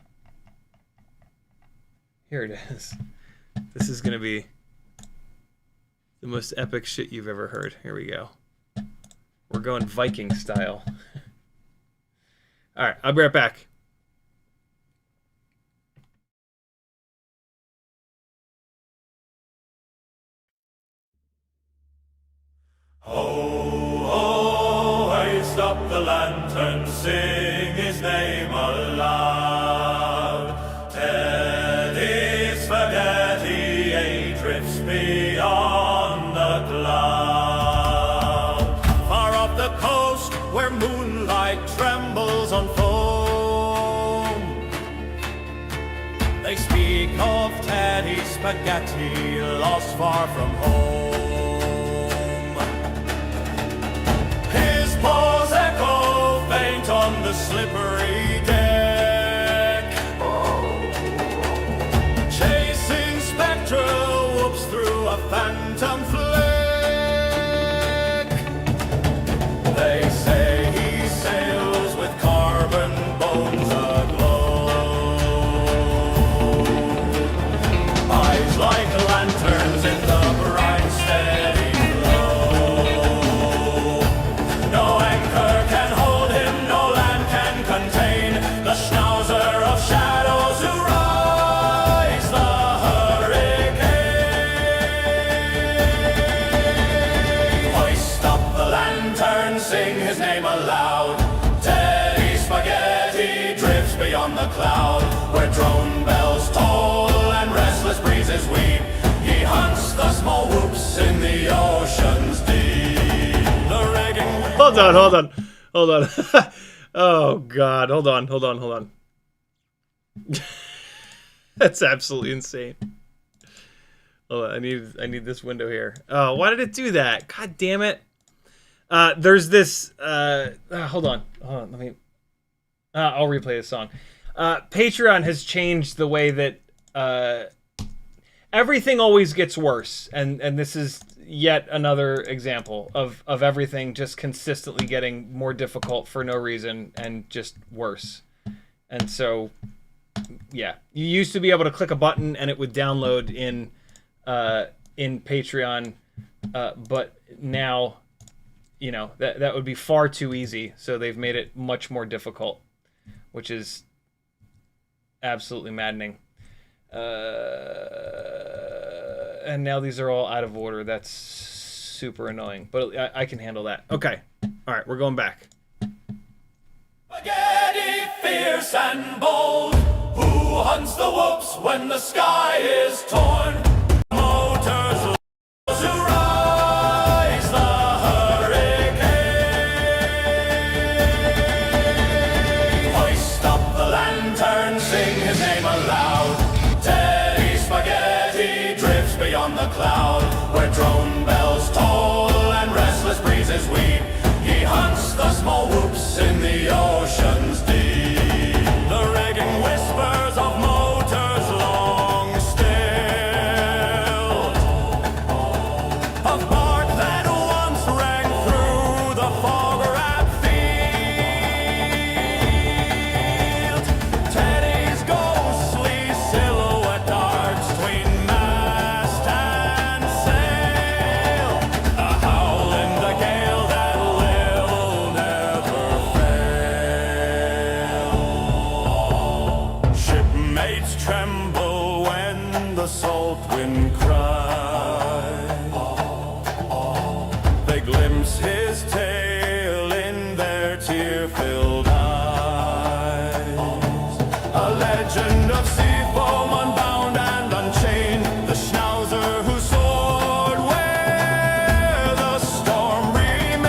Speaker 2: Here it is. This is going to be the most epic shit you've ever heard. Here we go. We're going Viking style. All right, I'll be right back.
Speaker 3: Ho, ho, hey, stop the lantern, sing his name aloud. Teddy Spaghetti, he drifts beyond the cloud. Far up the coast. where moonlight trembles on foam. They speak of Teddy Spaghetti, lost far from home. His paws echo faint on the slippery deck, chasing spectral whoops through a phantom flick. They say he sails with carbon bones aglow, eyes like lanterns in the bright steady glow. No anchor can hold him, no land can contain the schnauzer of shadows who rise the hurricane. Hoist up the lantern, sing his name aloud. Teddy Spaghetti drifts beyond the cloud, where drone bells toll and restless breezes weep. He hunts the small whoops in the ocean's deep. The rigging.
Speaker 2: Hold on, hold on, hold on. Oh God, hold on, hold on, hold on. That's absolutely insane. Hold on, I need this window here. Oh, why did it do that? God damn it. There's this. Hold on, let me. I'll replay this song. Patreon has changed the way that everything always gets worse, and this is yet another example of everything just consistently getting more difficult for no reason and just worse. And so, yeah, you used to be able to click a button and it would download in Patreon, but now, you know, that would be far too easy. So they've made it much more difficult, which is absolutely maddening. And now these are all out of order. That's super annoying, but I can handle that. Okay. All right, we're going back.
Speaker 3: Spaghetti, fierce and bold, who hunts the whoops when the sky is torn. Motors who rise the hurricane. Hoist up the lantern, sing his name aloud. Teddy Spaghetti drifts beyond the cloud, where drone bells toll and restless breezes weep. He hunts the small whoops in the ocean's deep. The rigging whispers of motors long stilled, of bark that once rang through the fog wrapped field. Teddy's ghostly silhouette darts between mast and sail, a howl in the gale that will never fail. Shipmates tremble when the salt wind cries. They glimpse his tail in their tear-filled eyes. A legend of sea foam unbound and unchained, the schnauzer who soared where the storm remained.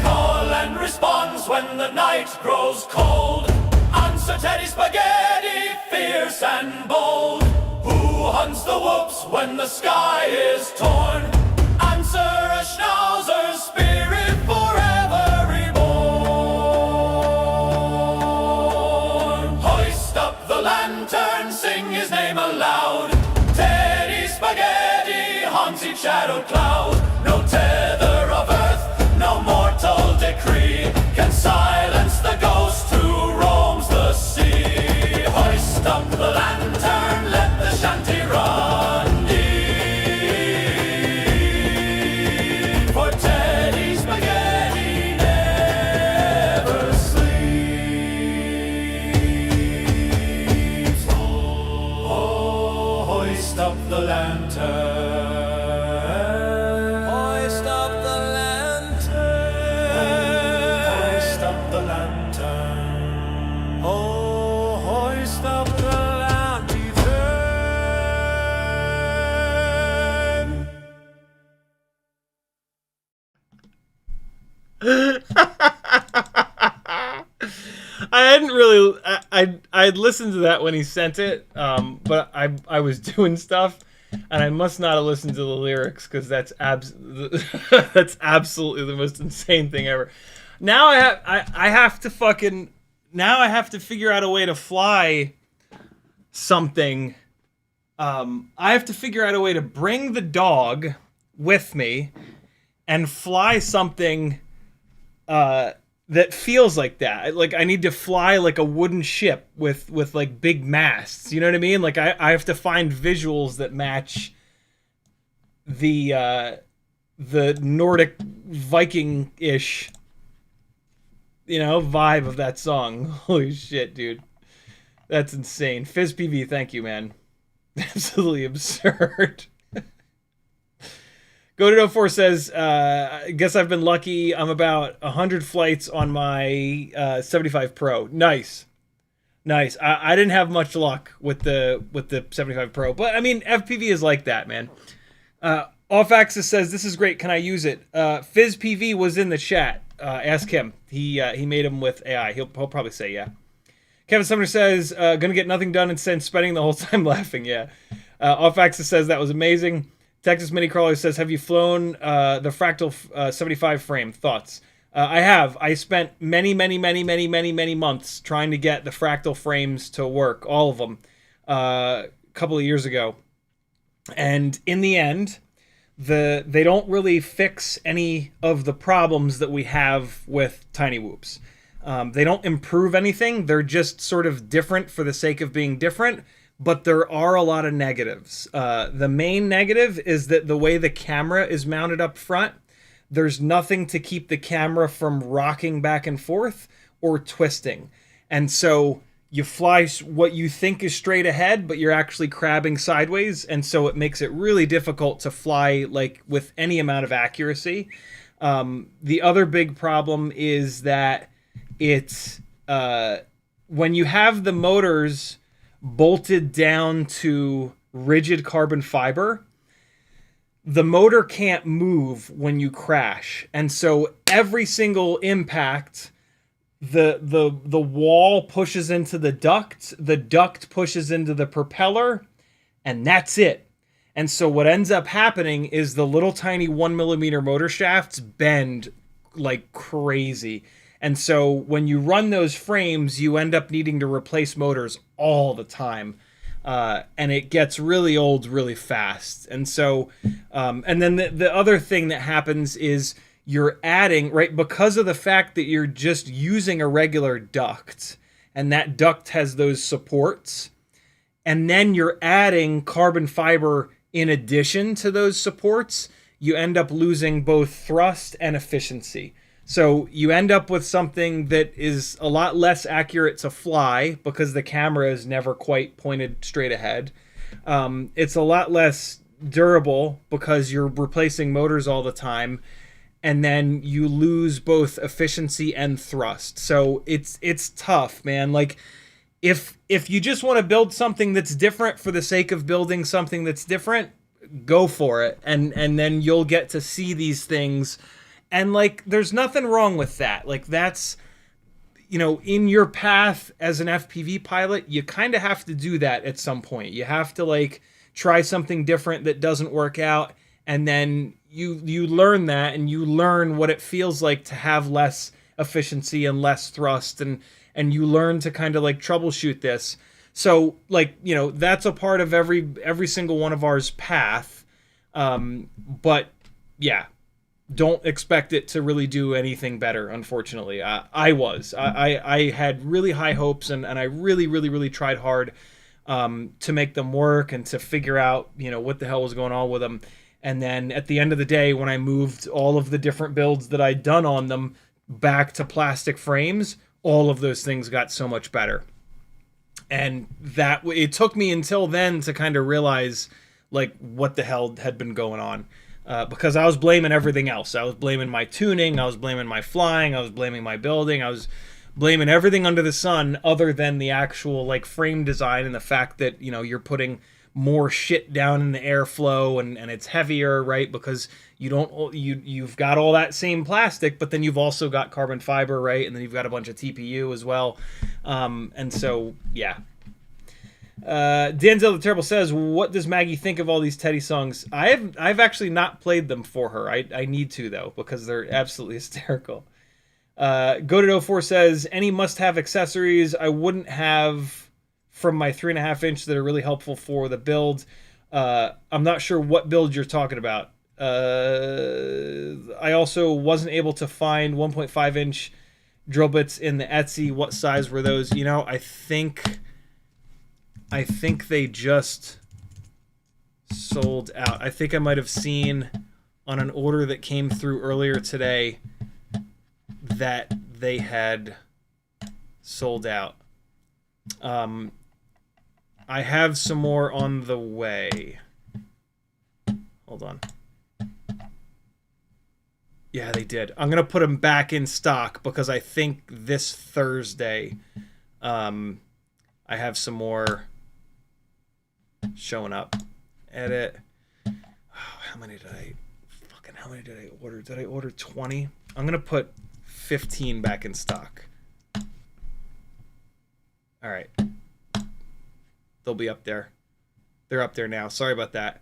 Speaker 3: Call and response when the night grows cold. Answer Teddy Spaghetti, fierce and bold, who hunts the whoops when the sky is torn. Answer a schnauzer's spirit forever reborn. Hoist up the lantern, sing his name aloud. Teddy Spaghetti haunts each shadowed cloud. No tether of earth, no mortal decree can silence the ghost who roams the sea. Hoist up the lantern, let the shanty run deep. For Teddy Spaghetti never sleeps. Oh, hoist up the lantern.
Speaker 2: I hadn't really. I'd listened to that when he sent it, but I was doing stuff, and I must not have listened to the lyrics because that's that's absolutely the most insane thing ever. Now I have to figure out a way to fly something. I have to figure out a way to bring the dog with me and fly something that feels like that. Like I need to fly like a wooden ship with like big masts. You know what I mean? Like I have to find visuals that match the Nordic Viking-ish, vibe of that song. Holy shit, dude. That's insane. FizzPV, thank you, man. Absolutely absurd. Goto04 says, I guess I've been lucky. I'm about 100 flights on my 75 Pro. Nice. I didn't have much luck with the 75 Pro, but I mean, FPV is like that, man. Off Axis says, this is great. Can I use it? FizzPV was in the chat. Ask him. He made him with AI. He'll probably say yeah. Kevin Sumner says, gonna get nothing done instead spending the whole time laughing. Yeah. Off Axis says that was amazing. Texas Mini Crawler says, have you flown the Fractal 75 frame? Thoughts? I have. I spent many months trying to get the Fractal frames to work, all of them, a couple of years ago. And in the end, they don't really fix any of the problems that we have with Tinywhoops. They don't improve anything. They're just sort of different for the sake of being different. But there are a lot of negatives. The main negative is that the way the camera is mounted up front, there's nothing to keep the camera from rocking back and forth or twisting. And so you fly what you think is straight ahead, but you're actually crabbing sideways. And so it makes it really difficult to fly like with any amount of accuracy. The other big problem is that it's when you have the motors bolted down to rigid carbon fiber, the motor can't move when you crash. And so every single impact, the wall pushes into the duct pushes into the propeller, and that's it. And so what ends up happening is the little tiny 1mm motor shafts bend like crazy. And so when you run those frames, you end up needing to replace motors all the time. And it gets really old really fast. And so, and then the other thing that happens is you're adding, right, because of the fact that you're just using a regular duct, and that duct has those supports, and then you're adding carbon fiber in addition to those supports, you end up losing both thrust and efficiency. So you end up with something that is a lot less accurate to fly because the camera is never quite pointed straight ahead. It's a lot less durable because you're replacing motors all the time. And then you lose both efficiency and thrust. So it's tough, man. Like if you just want to build something that's different for the sake of building something that's different, go for it. And then you'll get to see these things. And like, there's nothing wrong with that. Like that's, in your path as an FPV pilot, you kind of have to do that at some point. You have to like try something different that doesn't work out. And then you learn that, and you learn what it feels like to have less efficiency and less thrust, and you learn to kind of like troubleshoot this. So like, that's a part of every single one of ours path. But yeah, don't expect it to really do anything better, unfortunately. I had really high hopes, and I really tried hard to make them work and to figure out, what the hell was going on with them. And then at the end of the day, when I moved all of the different builds that I'd done on them back to plastic frames, all of those things got so much better. And that it took me until then to kind of realize like what the hell had been going on. Because I was blaming everything else. I was blaming my tuning, I was blaming my flying, I was blaming my building, I was blaming everything under the sun other than the actual like frame design and the fact that, you're putting more shit down in the airflow and it's heavier, right? Because you've got all that same plastic, but then you've also got carbon fiber, right? And then you've got a bunch of TPU as well. And so, yeah. Danzel the Terrible says, what does Maggie think of all these Teddy songs? I've actually not played them for her. I need to, though, because they're absolutely hysterical. Goto04 says, any must-have accessories I wouldn't have from my 3.5 inch that are really helpful for the build. I'm not sure what build you're talking about. I also wasn't able to find 1.5 inch drill bits in the Etsy. What size were those? You know, I think they just sold out. I think I might have seen on an order that came through earlier today that they had sold out. I have some more on the way. Hold on. Yeah, they did. I'm going to put them back in stock because I think this Thursday I have some more showing up. Edit. Oh, how many did I order? Did I order 20? I'm going to put 15 back in stock. All right. They'll be up there. They're up there now. Sorry about that.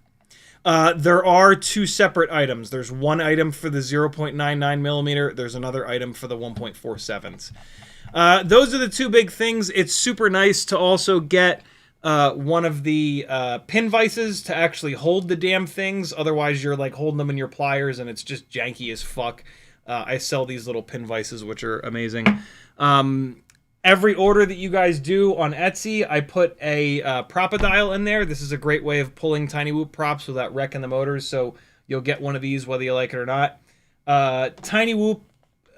Speaker 2: There are two separate items. There's one item for the 0.99 millimeter. There's another item for the 1.47s. Those are the two big things. It's super nice to also get one of the pin vices to actually hold the damn things. Otherwise, you're like holding them in your pliers and it's just janky as fuck. I sell these little pin vices, which are amazing. Every order that you guys do on Etsy, I put a Propodial in there. This is a great way of pulling Tinywhoop props without wrecking the motors, so you'll get one of these whether you like it or not. Tinywhoop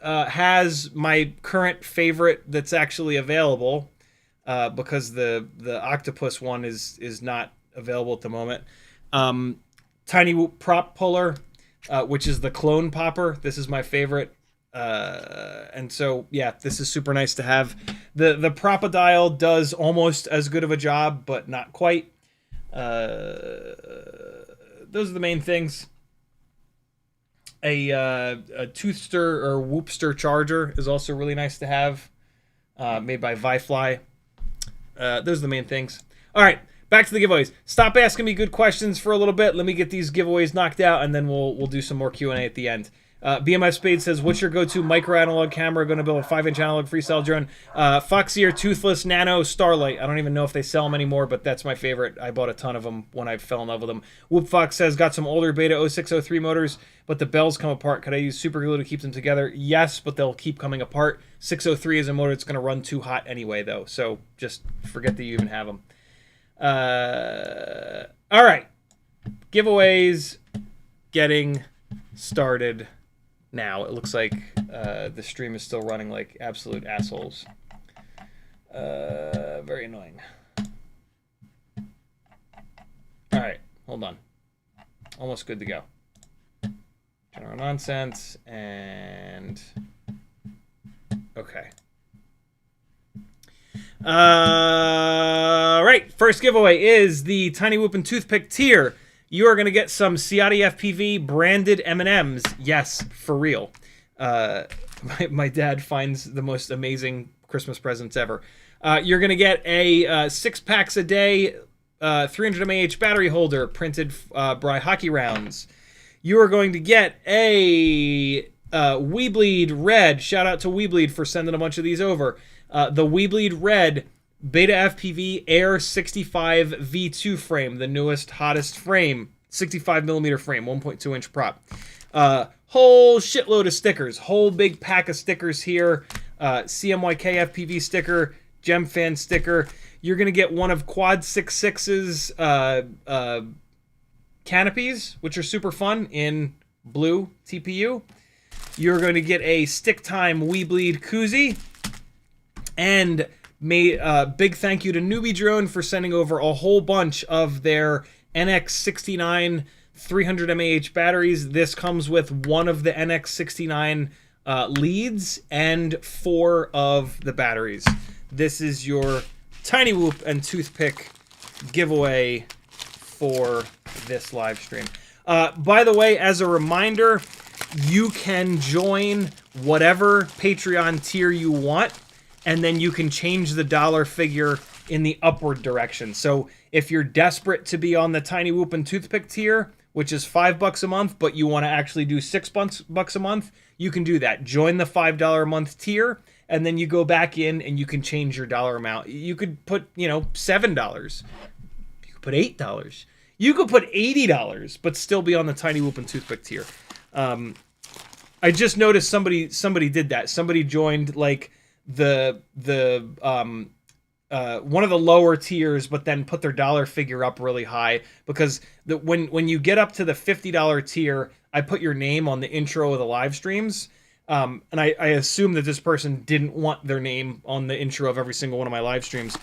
Speaker 2: has my current favorite that's actually available because the octopus one is not available at the moment. Tinywhoop prop puller, which is the clone popper. This is my favorite. And so, yeah, this is super nice to have. The Propodial does almost as good of a job, but not quite. Those are the main things. A toothster or whoopster charger is also really nice to have, made by Vifly. Those are the main things. All right, back to the giveaways. Stop asking me good questions for a little bit. Let me get these giveaways knocked out, and then we'll do some more Q&A at the end. BMF Spade says, what's your go-to micro analog camera? Going to build a 5-inch analog freestyle drone. Foxeer Toothless Nano Starlight. I don't even know if they sell them anymore, but that's my favorite. I bought a ton of them when I fell in love with them. whoopfox says, got some older Beta 0603 motors, but the bells come apart. Could I use super glue to keep them together? Yes, but they'll keep coming apart. 603 is a motor that's going to run too hot anyway, though, so just forget that you even have them. All right. Giveaways getting started now. It looks like the stream is still running like absolute assholes. Very annoying. All right, hold on. Almost good to go. General nonsense and okay. All right, first giveaway is the Tinywhoop and Toothpick tier. You are going to get some CiottiFPV branded M&Ms. Yes, for real. My dad finds the most amazing Christmas presents ever. You're going to get a 6 packs a day 300 mAh battery holder printed by Hockey Rounds. You are going to get a WeBleed Red. Shout out to WeBleed for sending a bunch of these over. The WeBleed Red BetaFPV Air75 II frame, the newest, hottest frame, 65mm frame, 1.2 inch prop. Whole shitload of stickers, whole big pack of stickers here. CMYK FPV sticker, GemFan sticker. You're going to get one of Quad66's canopies, which are super fun in blue TPU. You're going to get a Stick Time WeBleed koozie. And big thank you to Newbie Drone for sending over a whole bunch of their NX69 300 mAh batteries. This comes with one of the NX69 leads and 4 of the batteries. This is your Tinywhoop and Toothpick giveaway for this live stream. By the way, as a reminder, you can join whatever Patreon tier you want, and then you can change the dollar figure in the upward direction. So if you're desperate to be on the Tinywhoop and Toothpick tier, which is $5 a month, but you want to actually do $6 a month, you can do that. Join the $5 a month tier, and then you go back in and you can change your dollar amount. You could put, you know, $7. You could put $8. You could put $80, but still be on the Tinywhoop and Toothpick tier. I just noticed somebody did that. Somebody joined like the one of the lower tiers, but then put their dollar figure up really high, because when you get up to the $50 tier, I put your name on the intro of the live streams. And I assume that this person didn't want their name on the intro of every single one of my live streams.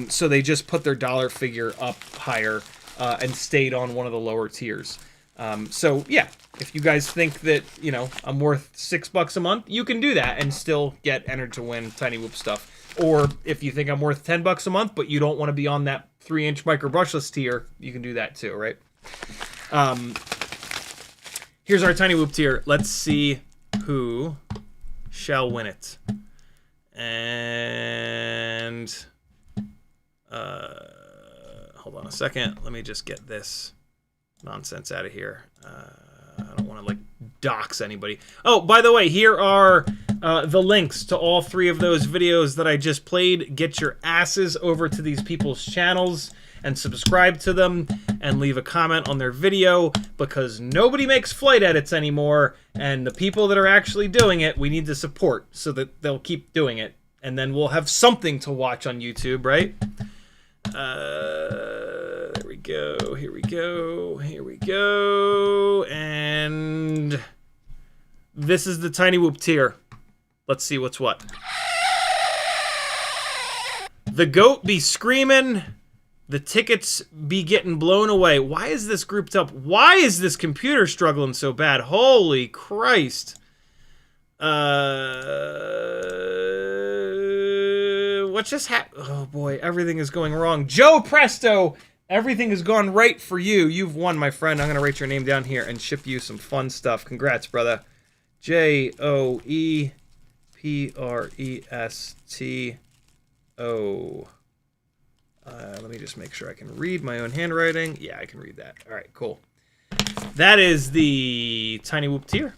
Speaker 2: So they just put their dollar figure up higher and stayed on one of the lower tiers. So yeah, if you guys think that, you know, I'm worth $6 a month, you can do that and still get entered to win Tinywhoop stuff. Or if you think I'm worth $10 a month, but you don't want to be on that 3-inch micro brushless tier, you can do that too, right? Here's our Tinywhoop tier. Let's see who shall win it. And hold on a second. Let me just get this nonsense out of here. I don't want to like dox anybody. Oh, by the way, here are the links to all 3 of those videos that I just played. Get your asses over to these people's channels and subscribe to them and leave a comment on their video, because nobody makes flight edits anymore, and the people that are actually doing it, we need to support so that they'll keep doing it, and then we'll have something to watch on YouTube, right? There we go, here we go, here we go, and this is the Tinywhoop tier. Let's see what's what. The goat be screaming, the tickets be getting blown away. Why is this grouped up? Why is this computer struggling so bad? Holy Christ. What just happened? Oh boy, everything is going wrong. Joe Presto, everything has gone right for you. You've won, my friend. I'm going to write your name down here and ship you some fun stuff. Congrats, brother. JoePresto. Let me just make sure I can read my own handwriting. Yeah, I can read that. All right, cool. That is the Tinywhoop tier.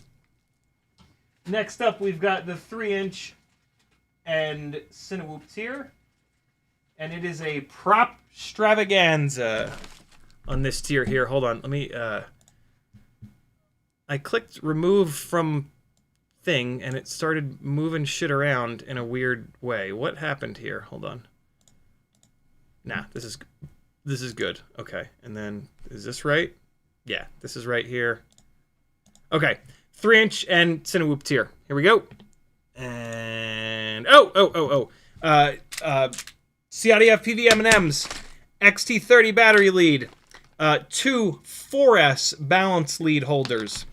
Speaker 2: Next up, we've got the 3-inch and Cinewhoop tier. And it is a prop extravaganza on this tier here. Hold on, let me... I clicked remove from thing, and it started moving shit around in a weird way. What happened here? Hold on. Nah, this is good. Okay, and then is this right? Yeah, this is right here. Okay, 3-inch and Cinewhoop tier. Here we go. And CiottiFPV M&Ms, XT30 battery lead, 2 4S balance lead holders.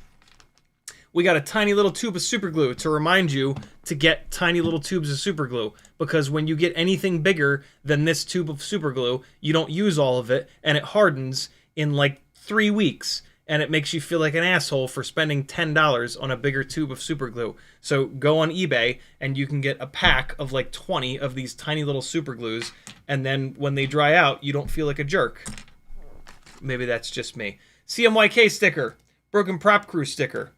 Speaker 2: We got a tiny little tube of super glue to remind you to get tiny little tubes of super glue, because when you get anything bigger than this tube of super glue, you don't use all of it, and it hardens in like 3 weeks, and it makes you feel like an asshole for spending $10 on a bigger tube of super glue. So go on eBay, and you can get a pack of like 20 of these tiny little super glues, and then when they dry out, you don't feel like a jerk. Maybe that's just me. CMYK sticker, Broken Prop Crew sticker.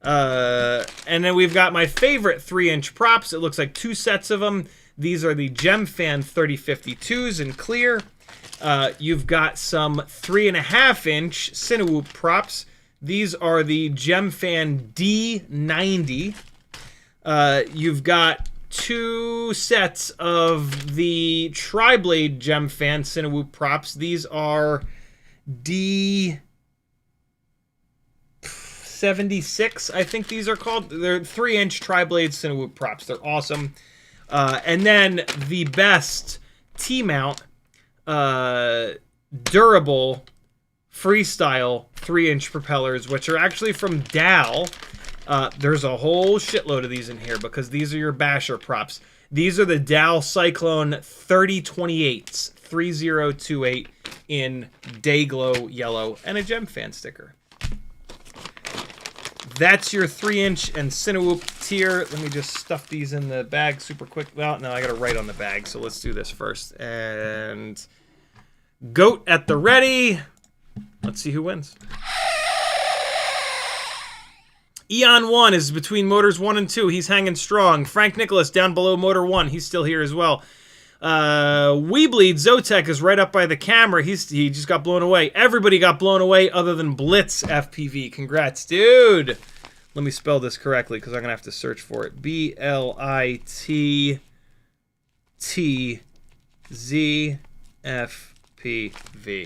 Speaker 2: And then we've got my favorite 3-inch props. It looks like 2 sets of them. These are the GemFan 3052s in clear. You've got some 3.5-inch Cinewhoop props. These are the GemFan D90. You've got 2 sets of the Triblade GemFan Cinewhoop props. These are D76, I think these are called. They're 3-inch Triblade Cinewhoop props. They're awesome. And then the best T-mount durable Freestyle 3-inch propellers, which are actually from Dal. There's a whole shitload of these in here because these are your basher props. These are the Dal Cyclone 3028s, 3028 in Dayglow yellow, and a GemFan sticker. That's your 3-inch and Tinywhoop tier. Let me just stuff these in the bag super quick. Well, no, I gotta write on the bag, so let's do this first. And goat at the ready. Let's see who wins. Eon 1 is between motors 1 and 2. He's hanging strong. Frank Nicholas down below motor 1. He's still here as well. WeBleed Zotek is right up by the camera. He just got blown away. Everybody got blown away other than BlitzFPV. Congrats, dude. Let me spell this correctly because I'm going to have to search for it. BlitzFPV.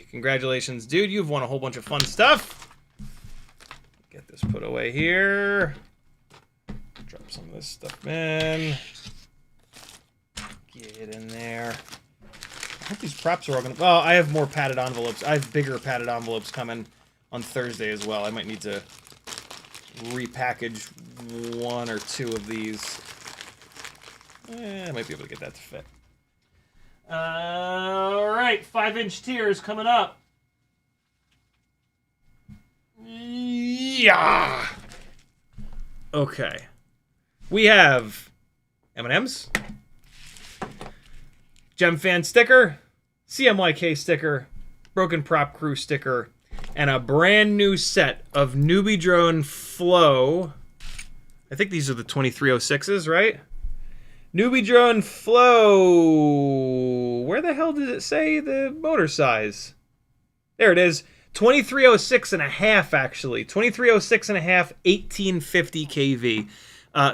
Speaker 2: Congratulations, dude. You've won a whole bunch of fun stuff. Get this put away here. Drop some of this stuff in. Get in there. I hope these props are all gonna... Well, I have more padded envelopes. I have bigger padded envelopes coming on Thursday as well. I might need to repackage 1 or 2 of these. I might be able to get that to fit. Alright, 5-inch tiers coming up. Yeah. Okay. We have M&M's, Gem Fan sticker, CMYK sticker, Broken Prop Crew sticker, and a brand new set of Newbie Drone Flow. I think these are the 2306s, right? Newbie Drone Flow. Where the hell did it say the motor size? There it is. 2306 and a half, actually. 2306 and a half, 1850 kV.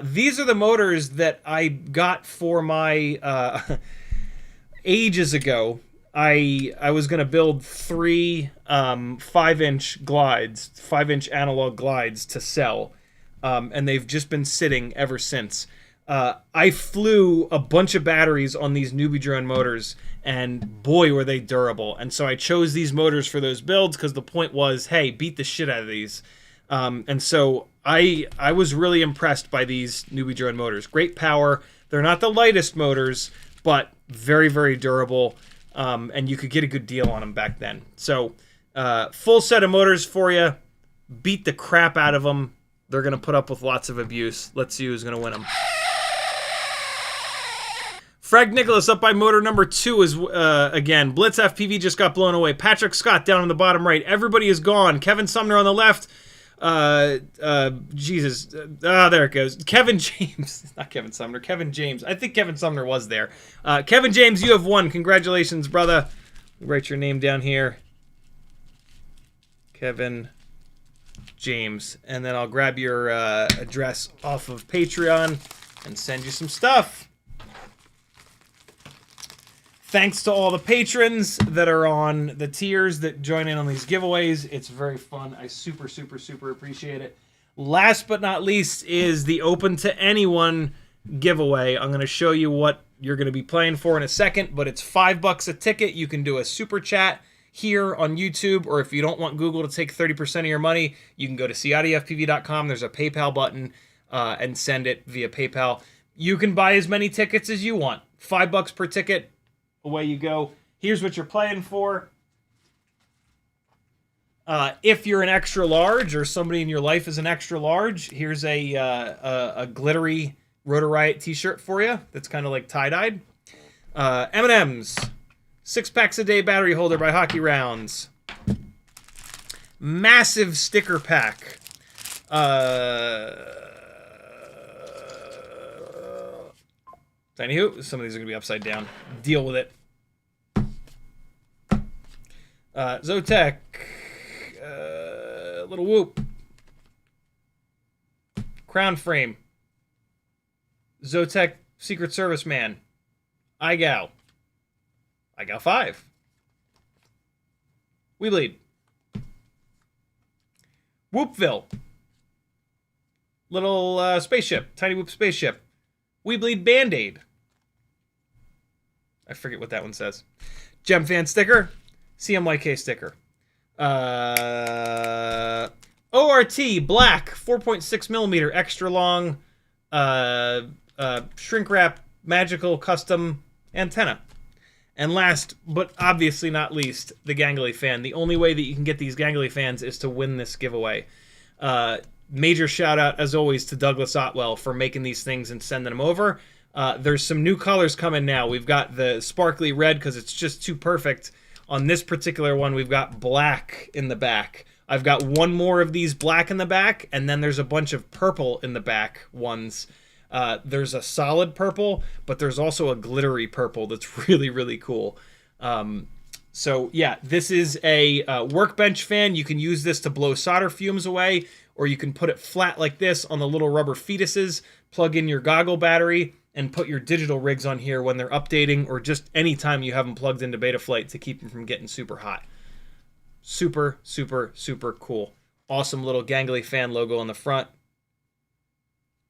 Speaker 2: These are the motors that I got for my ages ago. I was going to build 3 5-inch glides, 5-inch analog glides to sell, and they've just been sitting ever since. I flew a bunch of batteries on these Newbie Drone motors, and boy, were they durable. And so I chose these motors for those builds because the point was, hey, beat the shit out of these. And so I was really impressed by these Newbie Drone motors. Great power. They're not the lightest motors, but very, very durable. And you could get a good deal on them back then. So full set of motors for you. Beat the crap out of them. They're going to put up with lots of abuse. Let's see who's going to win them. Frank Nicholas up by motor number 2 is again. BlitzFPV just got blown away. Patrick Scott down on the bottom right. Everybody is gone. Kevin Sumner on the left. Jesus. There it goes. Kevin James. Not Kevin Sumner. Kevin James. I think Kevin Sumner was there. Kevin James, you have won. Congratulations, brother. Write your name down here. Kevin James. And then I'll grab your address off of Patreon and send you some stuff. Thanks to all the patrons that are on the tiers that join in on these giveaways. It's very fun. I super, super, super appreciate it. Last but not least is the Open to Anyone giveaway. I'm going to show you what you're going to be playing for in a second, but it's $5 a ticket. You can do a super chat here on YouTube, or if you don't want Google to take 30% of your money, you can go to CiottiFPV.com. There's a PayPal button and send it via PayPal. You can buy as many tickets as you want. $5 per ticket. Away you go. Here's what you're playing for. If you're an extra large or somebody in your life is an extra large, here's a glittery Rotor Riot t-shirt for you that's kind of like tie-dyed. M&M's. 6 packs a day battery holder by Hockey Rounds. Massive sticker pack. Tinywhoop. Some of these are going to be upside down. Deal with it. Zotek. Little Whoop. Crown Frame. Zotek Secret Service Man. iGal. iGal 5. WeBleed. Whoopville. Little spaceship. Tinywhoop spaceship. WeBleed Band-Aid. I forget what that one says. Gem Fan sticker. CMYK sticker. ORT black 4.6 millimeter extra long shrink wrap magical custom antenna. And last but obviously not least, the Gangly fan. The only way that you can get these Gangly fans is to win this giveaway. major shout out, as always, to Douglas Otwell for making these things and sending them over. There's some new colors coming now. We've got the sparkly red because it's just too perfect. On this particular one, we've got black in the back. I've got one more of these black in the back, and then there's a bunch of purple in the back ones. There's a solid purple, but there's also a glittery purple that's really, really cool. So yeah, this is a workbench fan. You can use this to blow solder fumes away, or you can put it flat like this on the little rubber fetuses, plug in your goggle battery, and put your digital rigs on here when they're updating, or just anytime you have them plugged into Betaflight to keep them from getting super hot. Super, super, super cool. Awesome little gangly fan logo on the front.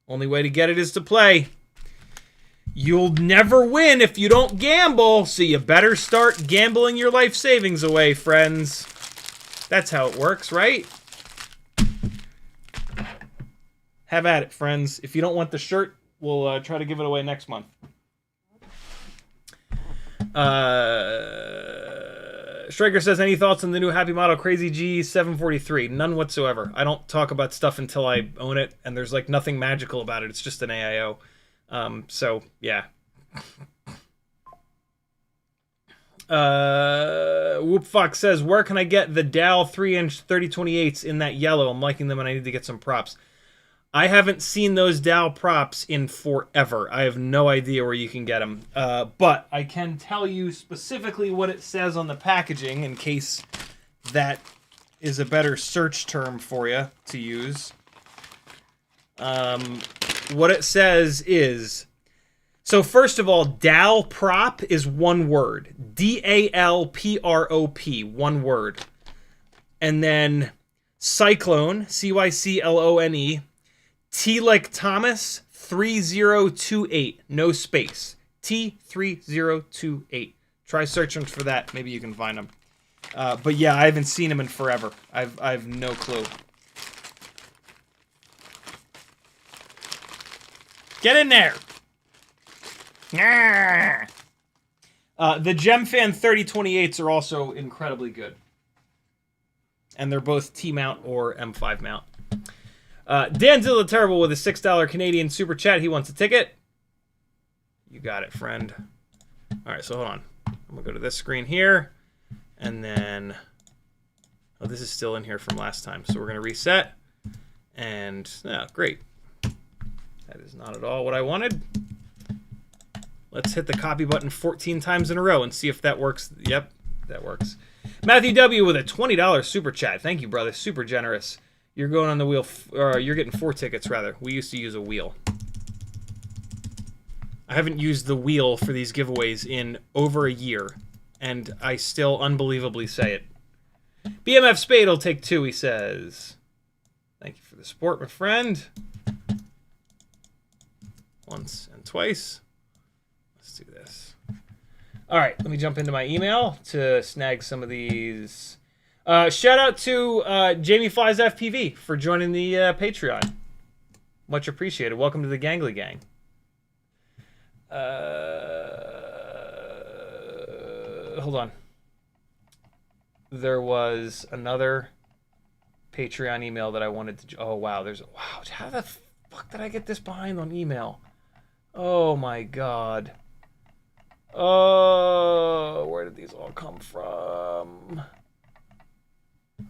Speaker 2: Only way to get it is to play. You'll never win if you don't gamble, so you better start gambling your life savings away, friends. That's how it works, right? Have at it, friends. If you don't want the shirt, we'll try to give it away next month. Striker says, any thoughts on the new Happy Model Crazy G743? None whatsoever. I don't talk about stuff until I own it, and there's like nothing magical about it. It's just an AIO. So, yeah. whoopfox says, where can I get the Dow 3-inch 3028s in that yellow? I'm liking them and I need to get some props. I haven't seen those Dow props in forever. I have no idea where you can get them. But I can tell you specifically what it says on the packaging in case that is a better search term for you to use. What it says is... So first of all, Dow prop is one word. D-A-L-P-R-O-P, one word. And then Cyclone, C-Y-C-L-O-N-E, T like Thomas, 3028, no space. T3028. Try searching for that. Maybe you can find them. But yeah, I haven't seen them in forever. I've no clue. Get in there. The GemFan 3028s are also incredibly good. And they're both T-mount or M5 mount. Danzilla Terrible with a $6 Canadian super chat. He wants a ticket. You got it, friend. All right, so hold on. I'm going to go to this screen here. And then... Oh, this is still in here from last time. So we're going to reset. And, yeah, great. That is not at all what I wanted. Let's hit the copy button 14 times in a row and see if that works. Yep, that works. Matthew W. with a $20 super chat. Thank you, brother. Super generous. You're going on the wheel, or you're getting 4 tickets, rather. We used to use a wheel. I haven't used the wheel for these giveaways in over a year, and I still unbelievably say it. BMF Spade will take 2, he says. Thank you for the support, my friend. Once and twice. Let's do this. All right, let me jump into my email to snag some of these. Shout out to Jamie Flies FPV for joining the Patreon. Much appreciated. Welcome to the Gangly Gang. Hold on. There was another Patreon email that I wanted to... Oh, wow. Wow, how the fuck did I get this behind on email? Oh, my God. Oh, where did these all come from?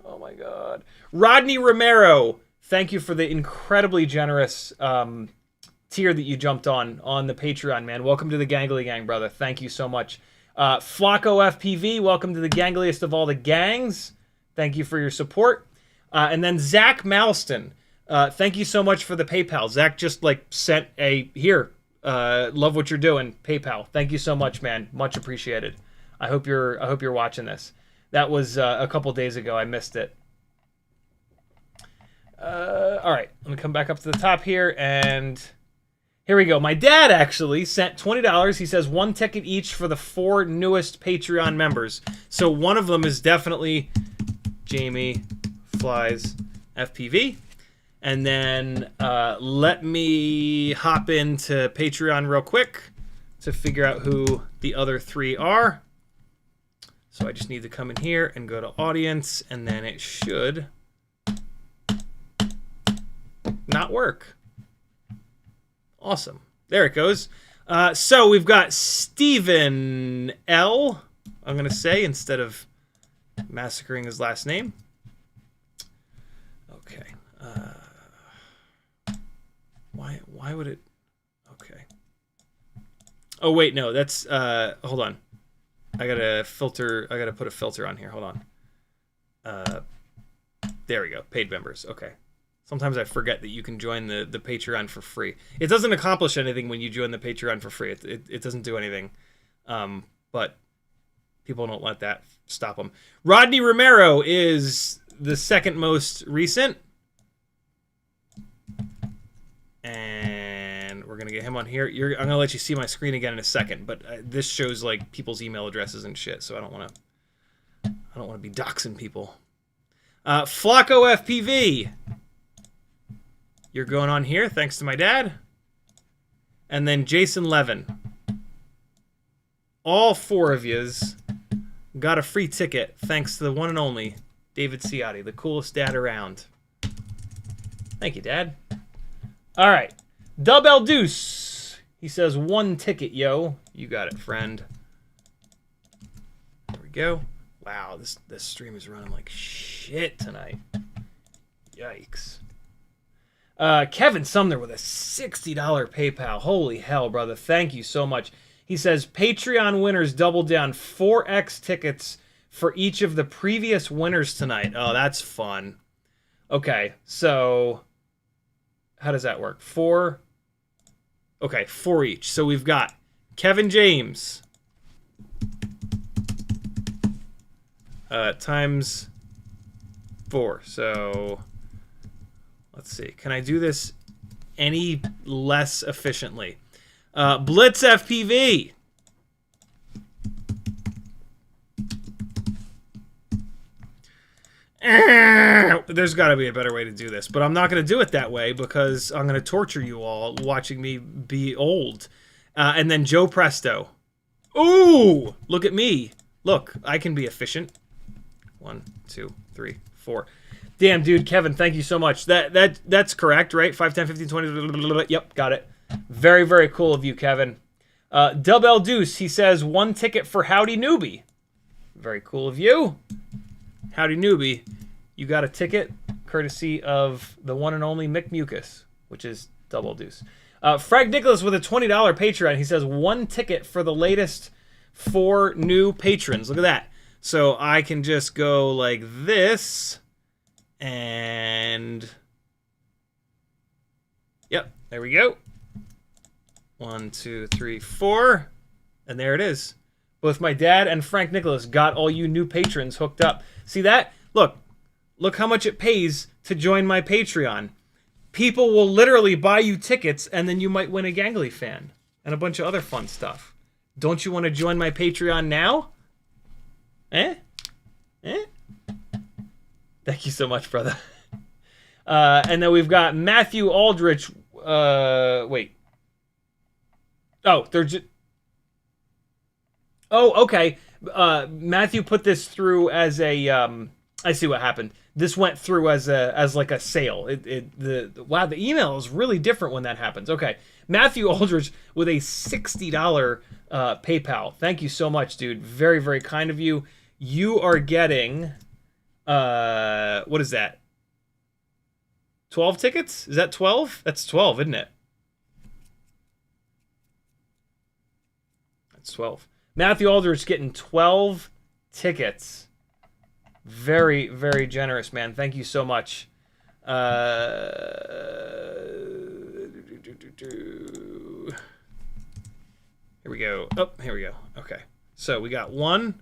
Speaker 2: Oh, my God. Rodney Romero, thank you for the incredibly generous tier that you jumped on the Patreon, man. Welcome to the Gangly Gang, brother. Thank you so much. Flacco FPV, welcome to the gangliest of all the gangs. Thank you for your support. And then Zach Malston, thank you so much for the PayPal. Zach just sent a here. Love what you're doing. PayPal. Thank you so much, man. Much appreciated. I hope you're watching this. That was a couple days ago. I missed it. All right, let me come back up to the top here, and here we go. My dad actually sent $20. He says 1 ticket each for the 4 newest Patreon members. So one of them is definitely Jamie Flies FPV. And then let me hop into Patreon real quick to figure out who the other 3 are. So I just need to come in here and go to audience, and then it should not work. Awesome. There it goes. So we've got Stephen L, I'm going to say, instead of massacring his last name. Okay. Why would it... Okay. Oh, wait, no, that's... hold on. I gotta put a filter on here. Hold on. There we go. Paid members. Okay. Sometimes I forget that you can join the Patreon for free. It doesn't accomplish anything when you join the Patreon for free. It doesn't do anything. But people don't let that stop them. Rodney Romero is the second most recent. And we're going to get him on here. I'm going to let you see my screen again in a second. But this shows like people's email addresses and shit. So I don't want to be doxing people. Flacco FPV. You're going on here, thanks to my dad. And then Jason Levin. All four of yous got a free ticket, thanks to the one and only David Ciotti, the coolest dad around. Thank you, Dad. All right. Dub El Deuce. He says, 1 ticket, yo. You got it, friend. There we go. Wow, this stream is running like shit tonight. Yikes. Kevin Sumner with a $60 PayPal. Holy hell, brother. Thank you so much. He says, Patreon winners doubled down 4X tickets for each of the previous winners tonight. Oh, that's fun. Okay, so how does that work? 4. Okay, 4 each. So we've got Kevin James times 4. So let's see. Can I do this any less efficiently? Blitz FPV. There's got to be a better way to do this, but I'm not going to do it that way because I'm going to torture you all watching me be old. And then Joe Presto. Ooh, look at me. Look, I can be efficient. 1, 2, 3, 4. Damn, dude, Kevin, thank you so much. That's correct, right? 5, 10, 15, 20. Yep, got it. Very, very cool of you, Kevin. Dub El Deuce, he says, 1 ticket for Howdy Newbie. Very cool of you. Howdy Newbie, you got a ticket courtesy of the one and only Mick Mucus, which is Dub El Deuce. Frank Nicholas with a $20 Patreon. He says, 1 ticket for the latest 4 new patrons. Look at that. So I can just go like this. And yep, there we go. 1, 2, 3, 4. And there it is. Both my dad and Frank Nicholas got all you new patrons hooked up. See that? Look how much it pays to join my Patreon. People will literally buy you tickets, and then you might win a Gangly fan and a bunch of other fun stuff. Don't you want to join my Patreon now? Eh? Thank you so much, brother. And then we've got Matthew Aldrich. Wait. Oh, they're just... Oh, okay. Matthew put this through as a... I see what happened. This went through as like a sale. Wow, the email is really different when that happens. Okay. Matthew Aldridge with a $60 PayPal. Thank you so much, dude. Very, very kind of you. You are getting... what is that? 12 tickets? Is that 12? That's 12, isn't it? That's 12. Matthew Aldridge getting 12 tickets. Very, very generous, man. Thank you so much. Here we go. Oh, here we go. Okay. So we got 1.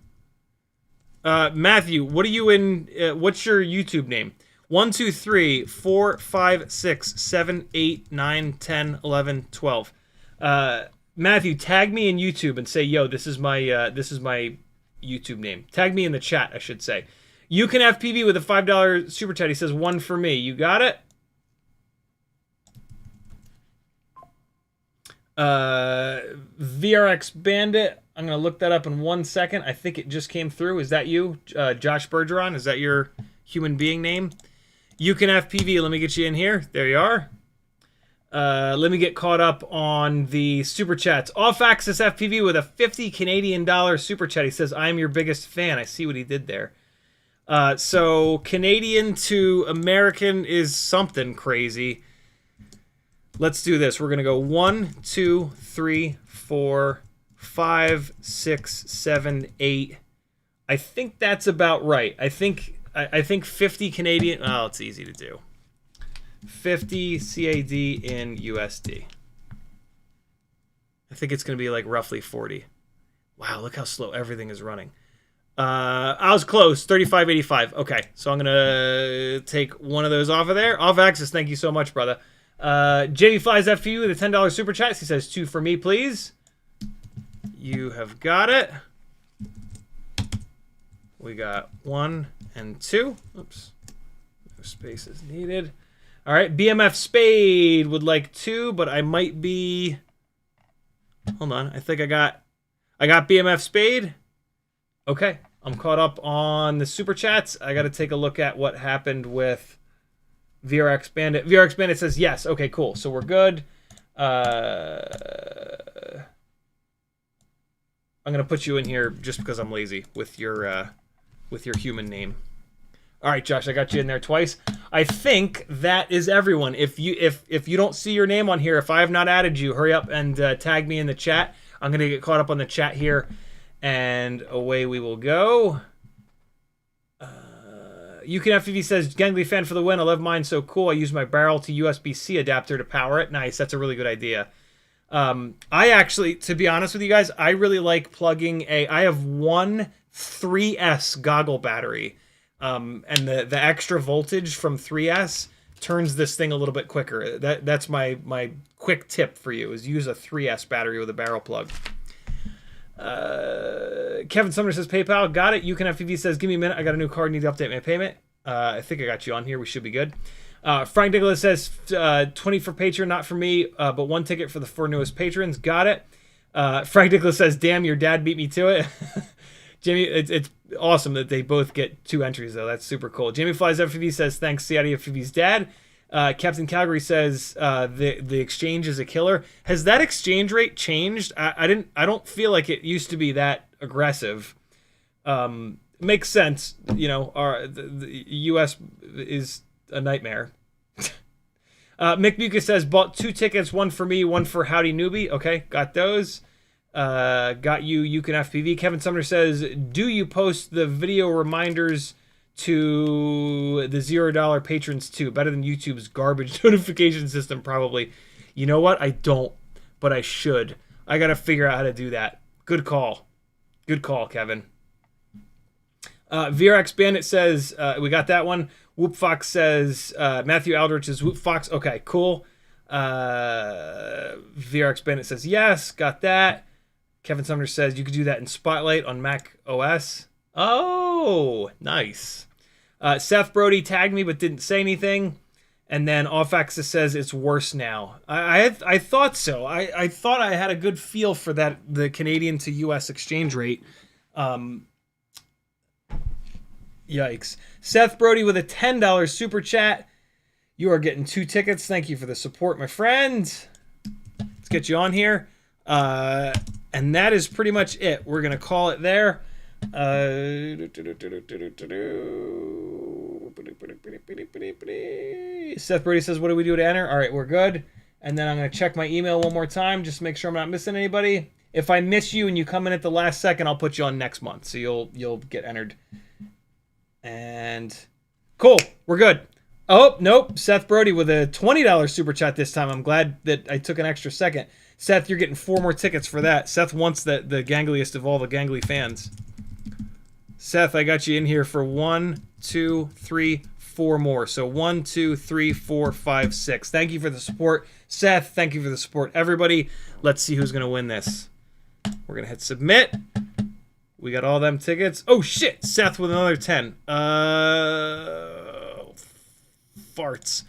Speaker 2: Matthew, what are you in? What's your YouTube name? 1, 2, 3, 4, 5, 6, 7, 8, 9, 10, 11, 12. Matthew, tag me in YouTube and say, "Yo, this is my YouTube name." Tag me in the chat, I should say. You can FPV with a $5 super chat. He says 1 for me. You got it? VRX Bandit. I'm going to look that up in 1 second. I think it just came through. Is that you? Josh Bergeron? Is that your human being name? You can FPV. Let me get you in here. There you are. Let me get caught up on the super chats. Off-axis FPV with a 50 Canadian dollar super chat. He says, "I'm your biggest fan." I see what he did there. So Canadian to American is something crazy. Let's do this. We're gonna go 1, 2, 3, 4, 5, 6, 7, 8. I think that's about right. I think 50 Canadian. Oh, it's easy to do. 50 CAD in USD. I think it's going to be like roughly 40. Wow, look how slow everything is running. I was close, 35.85. Okay, so I'm going to take one of those off of there. Off axis, thank you so much, brother. JV Flies FU with a $10 super chat. He says, 2 for me, please. You have got it. We got 1 and 2. Oops. No spaces needed. All right, BMF Spade would like 2, but I might be... Hold on, I think I got BMF Spade. Okay, I'm caught up on the super chats. I got to take a look at what happened with VRX Bandit. VRX Bandit says yes. Okay, cool. So we're good. I'm gonna put you in here just because I'm lazy with your human name. All right, Josh, I got you in there twice. I think that is everyone. If you don't see your name on here, if I have not added you, hurry up and tag me in the chat. I'm gonna get caught up on the chat here, and away we will go. UFSTW says, "Gangly fan for the win. I love mine, so cool. I use my barrel to USB-C adapter to power it." Nice, that's a really good idea. I actually, to be honest with you guys, I really like plugging I have one 3S goggle battery. And the extra voltage from 3S turns this thing a little bit quicker. That's my quick tip for you, is use a 3S battery with a barrel plug. Kevin Sumner says, PayPal, got it. UFSTW says, "Give me a minute. I got a new card. Need to update my payment." I think I got you on here. We should be good. Frank Nicholas says, 20 for Patreon, not for me, but 1 ticket for the 4 newest patrons. Got it. Frank Nicholas says, "Damn, your dad beat me to it." Jamie, it's awesome that they both get 2 entries, though. That's super cool. Jamie Flies FPV says, "Thanks, CiottiFPV's dad." Captain Calgary says, the exchange is a killer. Has that exchange rate changed? I don't feel like it used to be that aggressive. Makes sense. You know, the US is a nightmare. Mick Mucus says, "Bought 2 tickets, 1 for me, 1 for Howdy Newbie." Okay, got those. Got you can FPV. Kevin Sumner says, "Do you post the video reminders to the $0 patrons too? Better than YouTube's garbage notification system, probably." You know what? I don't, but I should. I gotta figure out how to do that. Good call. Good call, Kevin. VRX Bandit says, we got that one. whoopfox says, Matthew Aldrich is whoopfox. Okay, cool. VRX Bandit says, yes, got that. Kevin Sumner says, you could do that in Spotlight on Mac OS. Oh, nice. Seth Brody tagged me but didn't say anything. And then Off-Axis says it's worse now. I thought so. I thought I had a good feel for that, the Canadian to US exchange rate. Yikes. Seth Brody with a $10 super chat. You are getting 2 tickets. Thank you for the support, my friend. Let's get you on here. And that is pretty much it. We're going to call it there. Seth Brody says, what do we do to enter? All right, we're good. And then I'm going to check my email one more time, just to make sure I'm not missing anybody. If I miss you and you come in at the last second, I'll put you on next month, so you'll get entered. And cool, we're good. Oh, nope, Seth Brody with a $20 super chat this time. I'm glad that I took an extra second. Seth, you're getting 4 more tickets for that. Seth wants the gangliest of all the gangly fans. Seth, I got you in here for 1, 2, 3, 4 more. So 1, 2, 3, 4, 5, 6. Thank you for the support. Seth, thank you for the support. Everybody, let's see who's going to win this. We're going to hit submit. We got all them tickets. Oh, shit. Seth with another 10. Farts.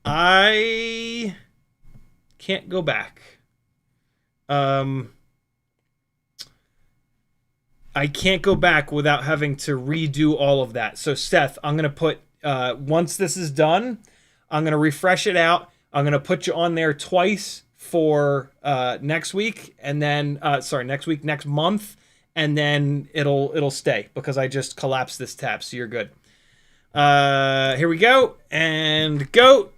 Speaker 2: I can't go back. I can't go back without having to redo all of that. So, Seth, I'm going to put, once this is done, I'm going to refresh it out. I'm going to put you on there twice for next week, and then next month, and then it'll stay because I just collapsed this tab, so you're good. Here we go, and go.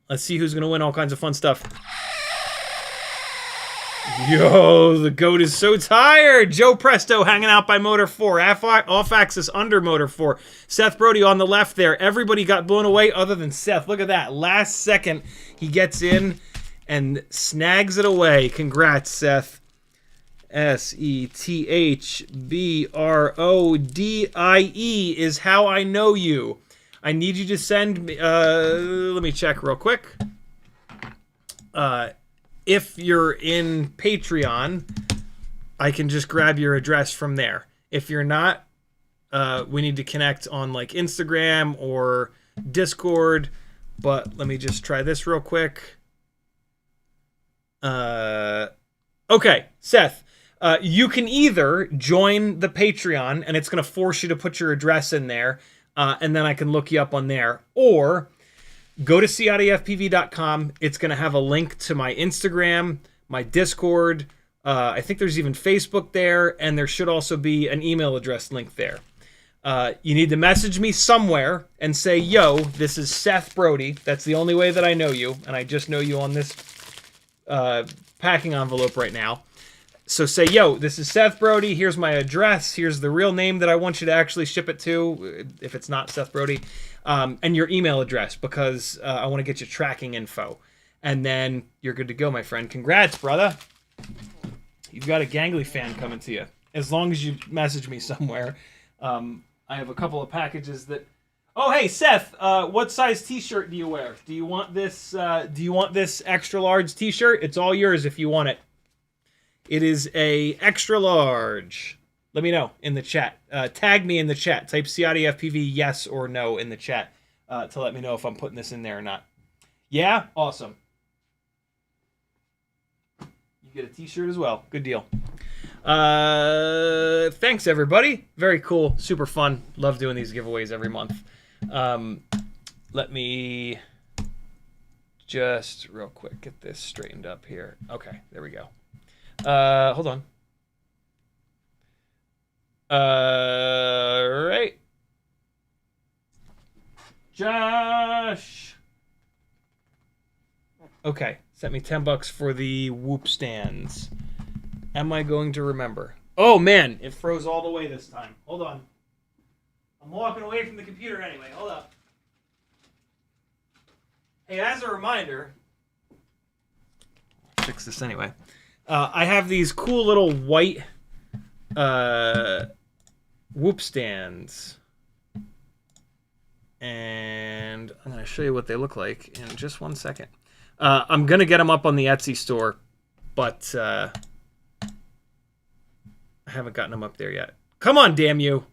Speaker 2: Let's see who's going to win all kinds of fun stuff. Yo, the goat is so tired. Joe Presto hanging out by motor 4. Off axis under motor 4. Seth Brody on the left there. Everybody got blown away other than Seth. Look at that. Last second, he gets in and snags it away. Congrats, Seth. SETHBRODIE is how I know you. I need you to send me... let me check real quick. If you're in Patreon, I can just grab your address from there. If you're not, we need to connect on like Instagram or Discord. But let me just try this real quick. Okay, Seth, you can either join the Patreon, and it's going to force you to put your address in there, and then I can look you up on there, or go to CiottiFPV.com. It's going to have a link to my Instagram, my Discord. I think there's even Facebook there, and there should also be an email address link there. You need to message me somewhere and say, yo, this is Seth Brody. That's the only way that I know you, and I just know you on this packing envelope right now. So say, yo, this is Seth Brody. Here's my address. Here's the real name that I want you to actually ship it to, if it's not Seth Brody. And your email address, because I want to get you tracking info. And then you're good to go, my friend. Congrats, brother. You've got a gangly fan coming to you. As long as you message me somewhere. I have a couple of packages that... Oh, hey, Seth, what size t-shirt do you wear? Do you want this extra large t-shirt? It's all yours if you want it. It is a extra large. Let me know in the chat. Tag me in the chat. Type CiottiFPV yes or no in the chat to let me know if I'm putting this in there or not. Yeah? Awesome. You get a t-shirt as well. Good deal. Thanks, everybody. Very cool. Super fun. Love doing these giveaways every month. Let me just real quick get this straightened up here. Okay, there we go. Hold on. Right. Josh. Okay, sent me $10 for the whoop stands. Am I going to remember? Oh man, it froze all the way this time. Hold on. I'm walking away from the computer anyway. Hold up. Hey, as a reminder, I'll fix this anyway. I have these cool little white whoop stands, and I'm going to show you what they look like in just 1 second. I'm going to get them up on the Etsy store, but I haven't gotten them up there yet. Come on, damn you.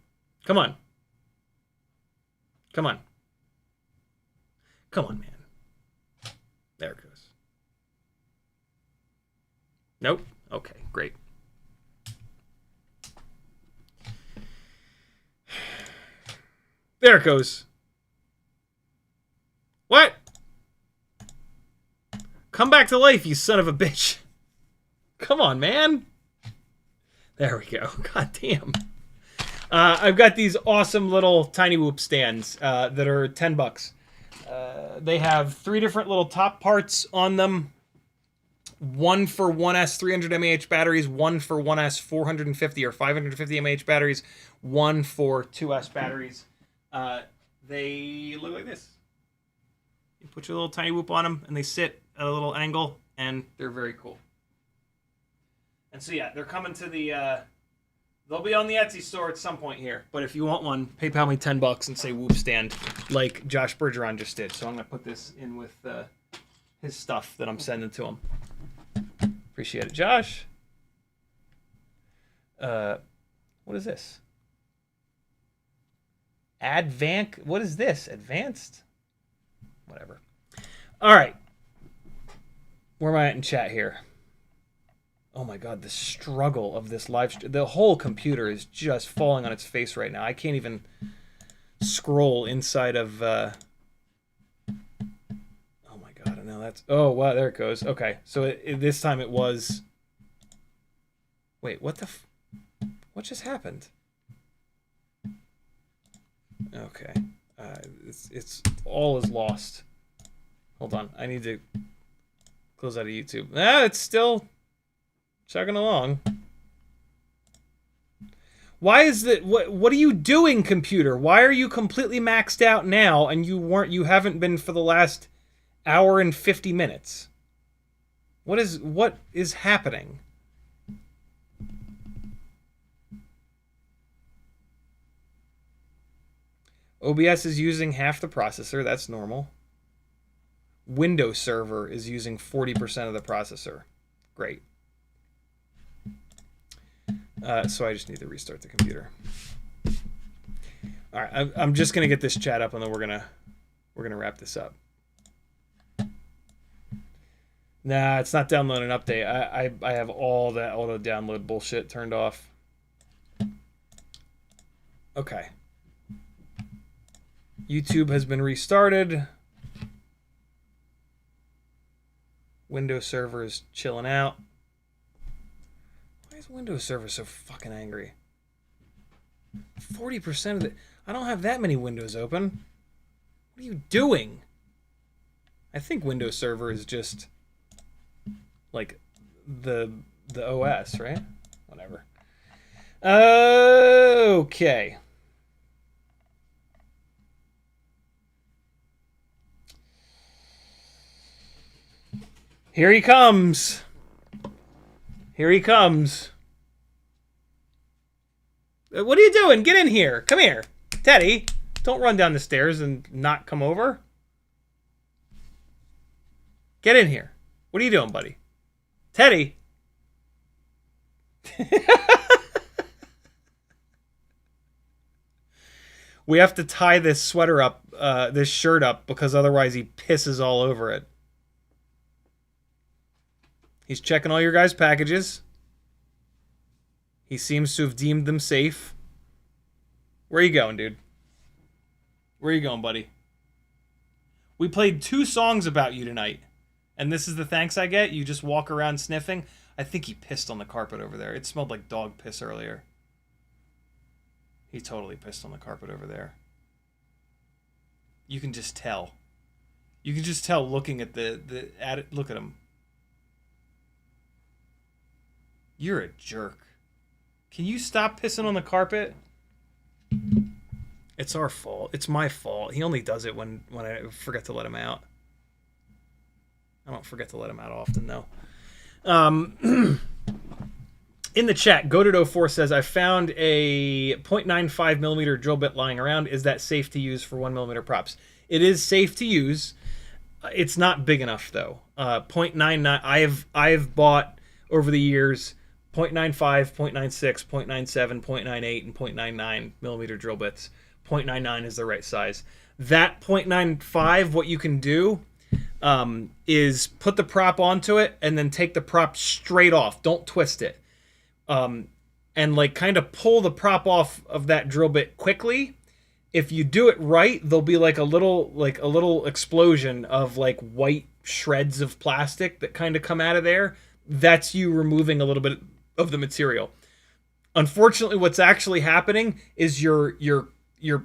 Speaker 2: Come on. Come on. Come on, man. There it goes. Nope. Okay, great. There it goes. What? Come back to life, you son of a bitch. Come on, man. There we go. God damn. I've got these awesome little Tinywhoop stands that are $10. They have 3 different little top parts on them. One for 1S 300 mAh batteries, one for 1S 450 or 550 mAh batteries, one for 2S batteries. They look like this. You put your little tiny whoop on them, and they sit at a little angle, and they're very cool. And so yeah, they're coming to the... they'll be on the Etsy store at some point here. But if you want one, PayPal me $10 and say whoop stand, like Josh Bergeron just did. So I'm going to put this in with his stuff that I'm sending to him. Appreciate it, Josh. What is this? What is this? Advanced? Whatever. All right. Where am I at in chat here? Oh my God, the struggle of this live stream. The whole computer is just falling on its face right now. I can't even scroll inside of... Oh my God, that's... Oh, wow, there it goes. Okay, so this time it was... Wait, what the... What just happened? Okay. It's all is lost. Hold on, I need to close out of YouTube. Ah, it's still chugging along. Why is that? What are you doing, computer? Why are you completely maxed out now and you haven't been for the last hour and 50 minutes? What is happening? OBS is using half the processor. That's normal. Windows Server is using 40% of the processor. Great. So I just need to restart the computer. All right, I'm just gonna get this chat up, and then we're gonna wrap this up. Nah, it's not downloading an update. I have all that auto download bullshit turned off. Okay. YouTube has been restarted. Windows Server is chilling out. Why is Windows Server so fucking angry? 40% of it. I don't have that many windows open. What are you doing? I think Windows Server is just like the OS, right? Whatever. Okay. Here he comes. Here he comes. What are you doing? Get in here. Come here. Teddy, don't run down the stairs and not come over. Get in here. What are you doing, buddy? Teddy. We have to tie this sweater up, this shirt up, because otherwise he pisses all over it. He's checking all your guys' packages. He seems to have deemed them safe. Where are you going, dude? Where are you going, buddy? We played 2 songs about you tonight. And this is the thanks I get? You just walk around sniffing? I think he pissed on the carpet over there. It smelled like dog piss earlier. He totally pissed on the carpet over there. You can just tell. You can just tell looking at look at him. You're a jerk. Can you stop pissing on the carpet? It's our fault. It's my fault. He only does it when I forget to let him out. I don't forget to let him out often, though. In the chat, Goto04 says, I found a 0.95 millimeter drill bit lying around. Is that safe to use for 1 millimeter props? It is safe to use. It's not big enough, though. 0.99. I've bought over the years 0.95, 0.96, 0.97, 0.98, and 0.99 millimeter drill bits. 0.99 is the right size. That 0.95, what you can do is put the prop onto it and then take the prop straight off. Don't twist it. And like kind of pull the prop off of that drill bit quickly. If you do it right, there'll be like a little explosion of like white shreds of plastic that kind of come out of there. That's you removing a little bit of the material. Unfortunately, what's actually happening is you're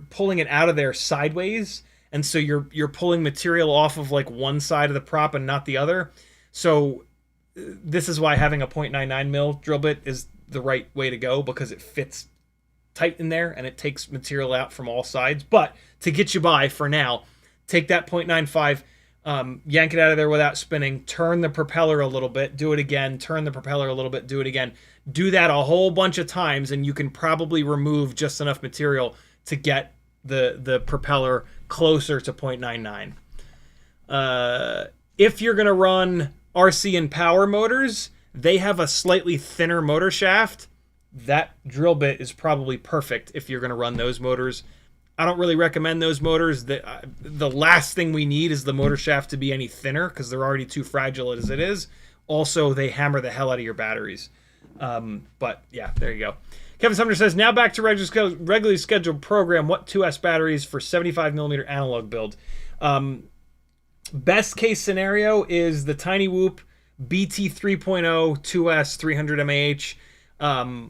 Speaker 2: pulling it out of there sideways, and so you're pulling material off of like one side of the prop and not the other. So this is why having a 0.99 mil drill bit is the right way to go, because it fits tight in there and it takes material out from all sides. But to get you by for now, take that 0.95, yank it out of there without spinning, turn the propeller a little bit, do it again, turn the propeller a little bit, do it again. Do that a whole bunch of times, and you can probably remove just enough material to get the propeller closer to 0.99. If you're going to run RC and power motors, they have a slightly thinner motor shaft. That drill bit is probably perfect if you're going to run those motors. I don't really recommend those motors. The last thing we need is the motor shaft to be any thinner, because they're already too fragile as it is. Also, they hammer the hell out of your batteries. But yeah, there you go. Kevin Sumner says, now back to regularly scheduled program. What 2S batteries for 75mm analog build? Best case scenario is the Tinywhoop BT 3.0 2S 300 mAh.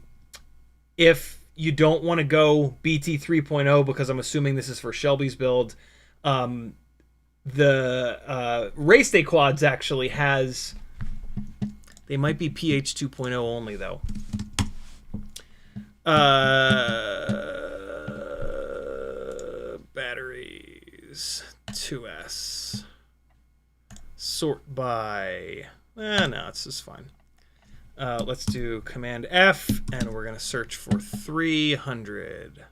Speaker 2: If you don't want to go BT 3.0, because I'm assuming this is for Shelby's build, the Race Day Quads actually has... They might be PH 2.0 only, though. Batteries 2S. Sort by... no, it's just fine. Let's do Command F, and we're going to search for 300.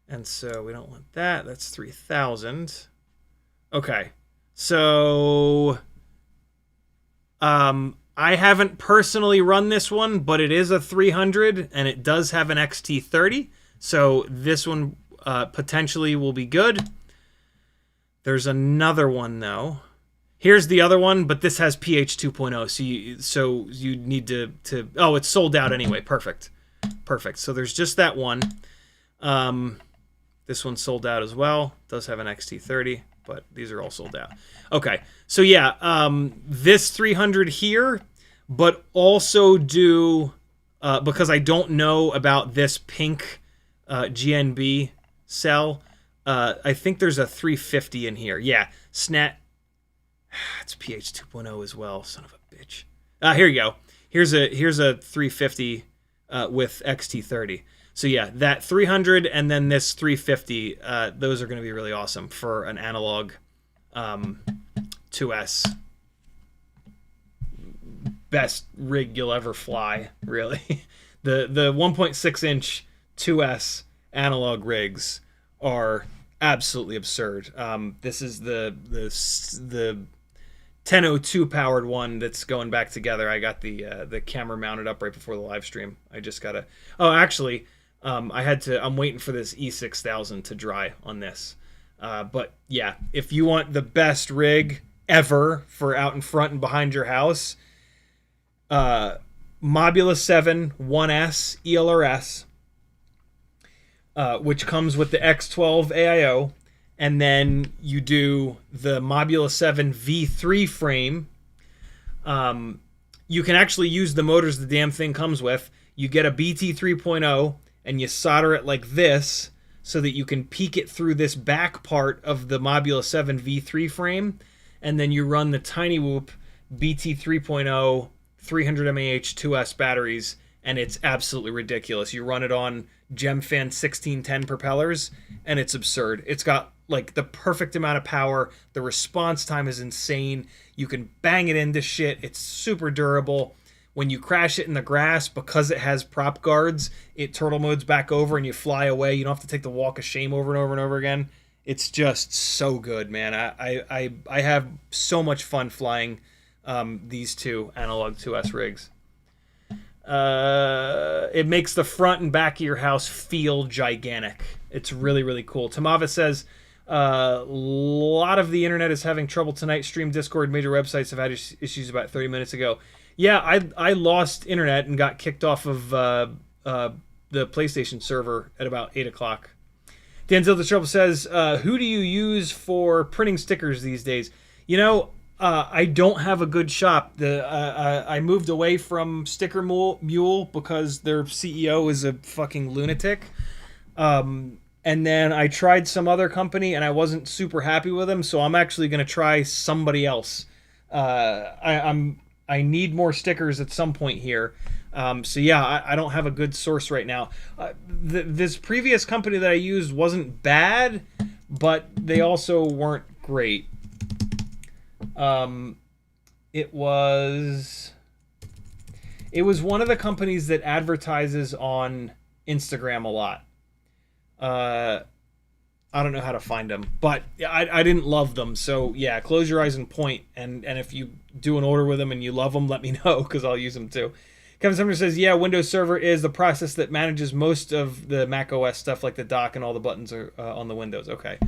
Speaker 2: And so we don't want that. That's 3,000. Okay. So... I haven't personally run this one, but it is a 300, and it does have an XT30. So this one potentially will be good. There's another one, though. Here's the other one, but this has PH 2.0, so you need to... Oh, it's sold out anyway. Perfect. Perfect. So there's just that one. This one's sold out as well. Does have an XT30, but these are all sold out. Okay, so yeah, this 300 here, but also do... because I don't know about this pink GNB cell, I think there's a 350 in here. Yeah, it's PH 2.0 as well, son of a bitch. Here you go. Here's a 350 with XT30. So yeah, that 300 and then this 350, those are going to be really awesome for an analog 2S. Best rig you'll ever fly, really. The 1.6 inch 2S analog rigs are absolutely absurd. This is the 1002 powered one that's going back together. I got the camera mounted up right before the live stream. I just gotta... Oh, actually, I'm waiting for this E6000 to dry on this. But yeah, if you want the best rig ever for out in front and behind your house, Mobula 7 1S ELRS, which comes with the X12 AIO, and then you do the Mobula 7 V3 frame. You can actually use the motors the damn thing comes with. You get a BT 3.0 and you solder it like this so that you can peek it through this back part of the Mobula 7 V3 frame, and then you run the Tinywhoop BT 3.0 300 mAh 2S batteries, and it's absolutely ridiculous. You run it on Gemfan 1610 propellers, and it's absurd. It's got like the perfect amount of power. The response time is insane. You can bang it into shit. It's super durable. When you crash it in the grass, because it has prop guards, it turtle modes back over and you fly away. You don't have to take the walk of shame over and over and over again. It's just so good, man. I have so much fun flying these two analog 2S rigs. It makes the front and back of your house feel gigantic. It's really, really cool. Tamava says, a lot of the internet is having trouble tonight. Stream, Discord, major websites have had issues about 30 minutes ago. Yeah, I lost internet and got kicked off of the PlayStation server at about 8 o'clock. Denzel the Trouble says, who do you use for printing stickers these days? You know, I don't have a good shop. I moved away from Sticker Mule because their CEO is a fucking lunatic. And then I tried some other company and I wasn't super happy with them, so I'm actually going to try somebody else. I need more stickers at some point here. So yeah, I don't have a good source right now. This previous company that I used wasn't bad, but they also weren't great. It was one of the companies that advertises on Instagram a lot. I don't know how to find them, but I didn't love them. So yeah, close your eyes and point. And if you do an order with them and you love them, let me know, because I'll use them too. Kevin Sumner says, yeah, Windows Server is the process that manages most of the Mac OS stuff, like the dock and all the buttons are on the Windows. Okay.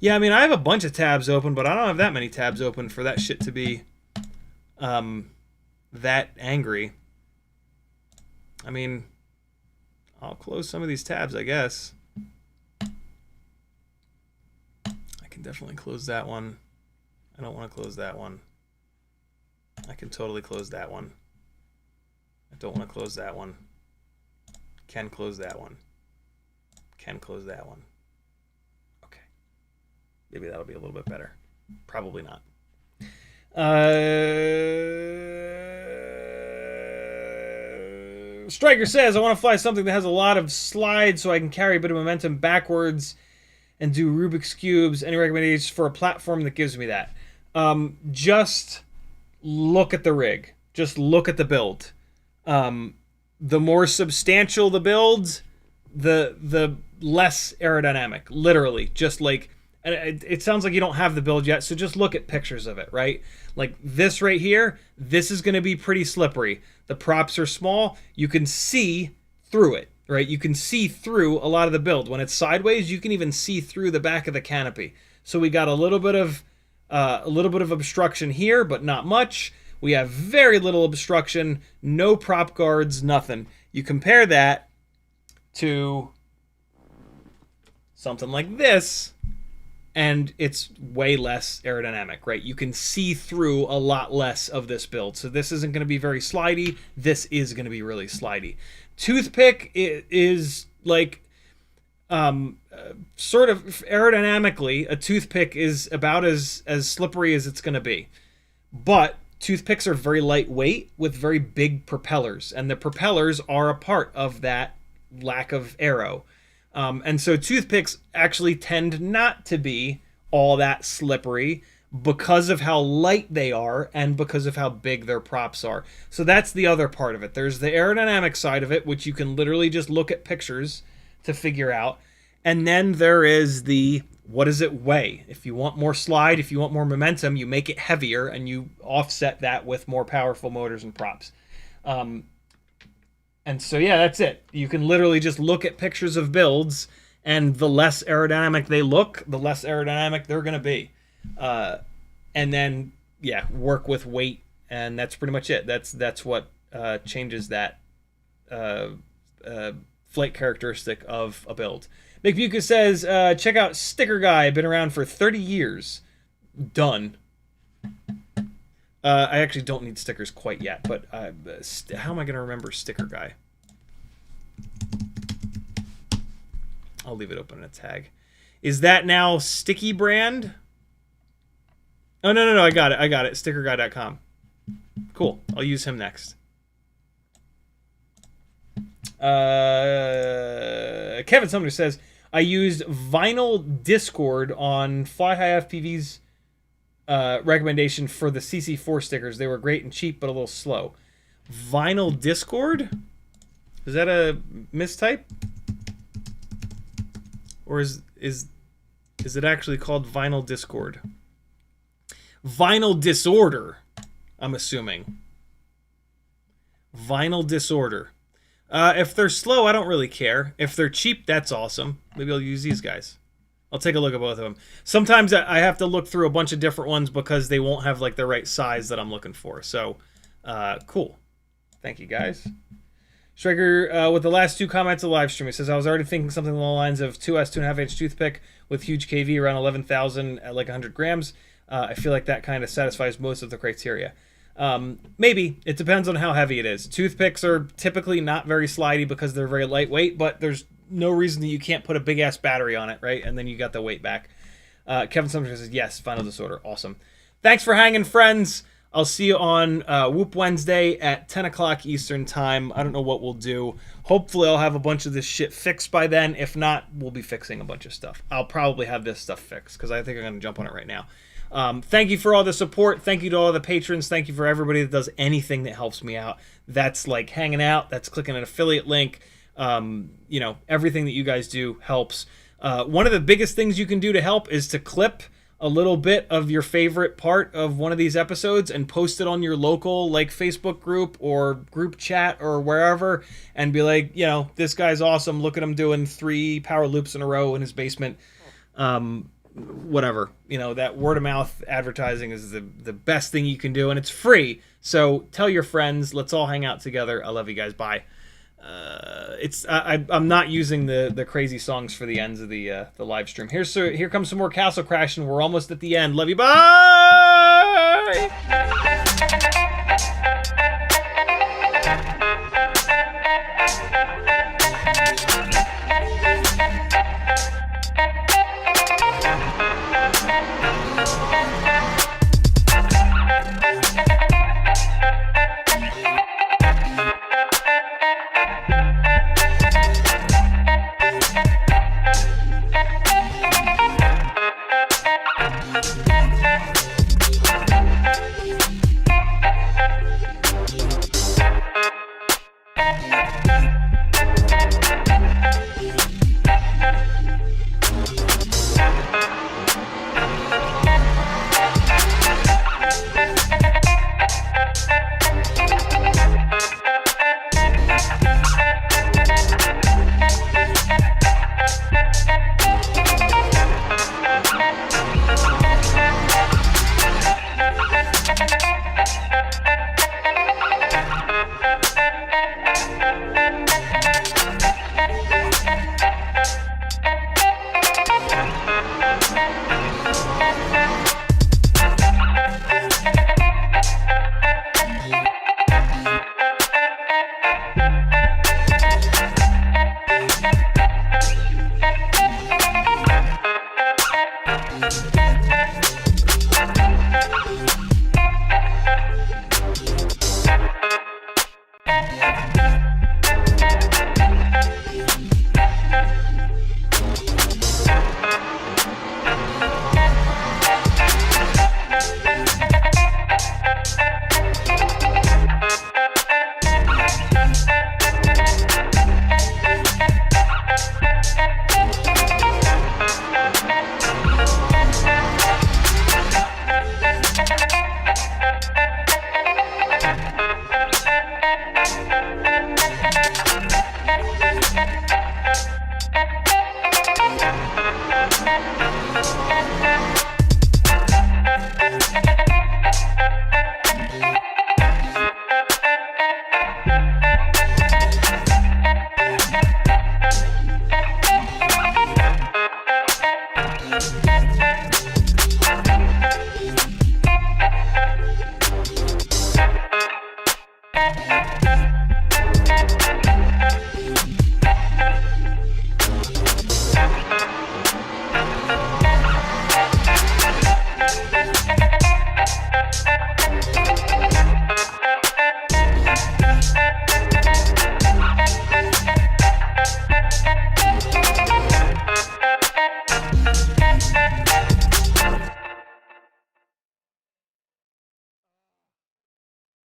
Speaker 2: Yeah, I mean, I have a bunch of tabs open, but I don't have that many tabs open for that shit to be that angry. I mean, I'll close some of these tabs, I guess. I can definitely close that one. I don't want to close that one. I can totally close that one. I don't want to close that one. Can close that one. Can close that one. Okay. Maybe that'll be a little bit better. Probably not. Striker says, I want to fly something that has a lot of slides so I can carry a bit of momentum backwards and do Rubik's Cubes. Any recommendations for a platform that gives me that? Just look at the rig. Just look at the build. The more substantial the build, the less aerodynamic. Literally. Just like, and it sounds like you don't have the build yet, so just look at pictures of it, right? Like this right here, this is going to be pretty slippery. The props are small. You can see through it, right? You can see through a lot of the build. When it's sideways, you can even see through the back of the canopy. So we got a little bit of obstruction here, but not much. We have very little obstruction, no prop guards, nothing. You compare that to something like this, and it's way less aerodynamic, right? You can see through a lot less of this build. So this isn't going to be very slidey. This is going to be really slidey. Toothpick is like, sort of aerodynamically, a toothpick is about as slippery as it's going to be. But toothpicks are very lightweight with very big propellers, and the propellers are a part of that lack of aero. And so toothpicks actually tend not to be all that slippery because of how light they are and because of how big their props are. So that's the other part of it. There's the aerodynamic side of it, which you can literally just look at pictures to figure out. And then there is the, what does it weigh? If you want more slide, if you want more momentum, you make it heavier and you offset that with more powerful motors and props. And so, yeah, that's it. You can literally just look at pictures of builds, and the less aerodynamic they look, the less aerodynamic they're going to be. And then, yeah, work with weight, and that's pretty much it. That's what changes that flight characteristic of a build. McBuka says, check out Sticker Guy. Been around for 30 years. Done. I actually don't need stickers quite yet, but how am I going to remember Sticker Guy? I'll leave it open in a tag. Is that now Sticky Brand? Oh, no, I got it. Stickerguy.com. Cool. I'll use him next. Kevin Sumner says, I used vinyl Discord on Fly High FPV's recommendation for the CC4 stickers. They were great and cheap, but a little slow. Vinyl Discord? Is that a mistype? Or is it actually called Vinyl Discord? Vinyl Disorder, I'm assuming. Vinyl Disorder. If they're slow, I don't really care. If they're cheap, that's awesome. Maybe I'll use these guys. I'll take a look at both of them. Sometimes I have to look through a bunch of different ones because they won't have like the right size that I'm looking for. So, cool. Thank you, guys. Striker, with the last two comments of the live stream, he says, I was already thinking something along the lines of 2S 2.5 inch toothpick with huge KV around 11,000 at like 100 grams. I feel like that kind of satisfies most of the criteria. Maybe. It depends on how heavy it is. Toothpicks are typically not very slidey because they're very lightweight, but there's no reason that you can't put a big-ass battery on it, right? And then you got the weight back. Kevin Summers says, yes, Final Disorder. Awesome. Thanks for hanging, friends. I'll see you on Whoop Wednesday at 10 o'clock Eastern Time. I don't know what we'll do. Hopefully I'll have a bunch of this shit fixed by then. If not, we'll be fixing a bunch of stuff. I'll probably have this stuff fixed because I think I'm going to jump on it right now. Thank you for all the support. Thank you to all the patrons. Thank you for everybody that does anything that helps me out. That's like hanging out. That's clicking an affiliate link. You know, everything that you guys do helps. One of the biggest things you can do to help is to clip a little bit of your favorite part of one of these episodes and post it on your local like Facebook group or group chat or wherever and be like, you know, this guy's awesome. Look at him doing 3 power loops in a row in his basement. Whatever, you know, that word of mouth advertising is the best thing you can do, and it's free. So tell your friends. Let's all hang out together. I love you guys. Bye. I'm not using the crazy songs for the ends of the live stream. Here comes some more Castle Crash, and we're almost at the end. Love you. Bye. Bye.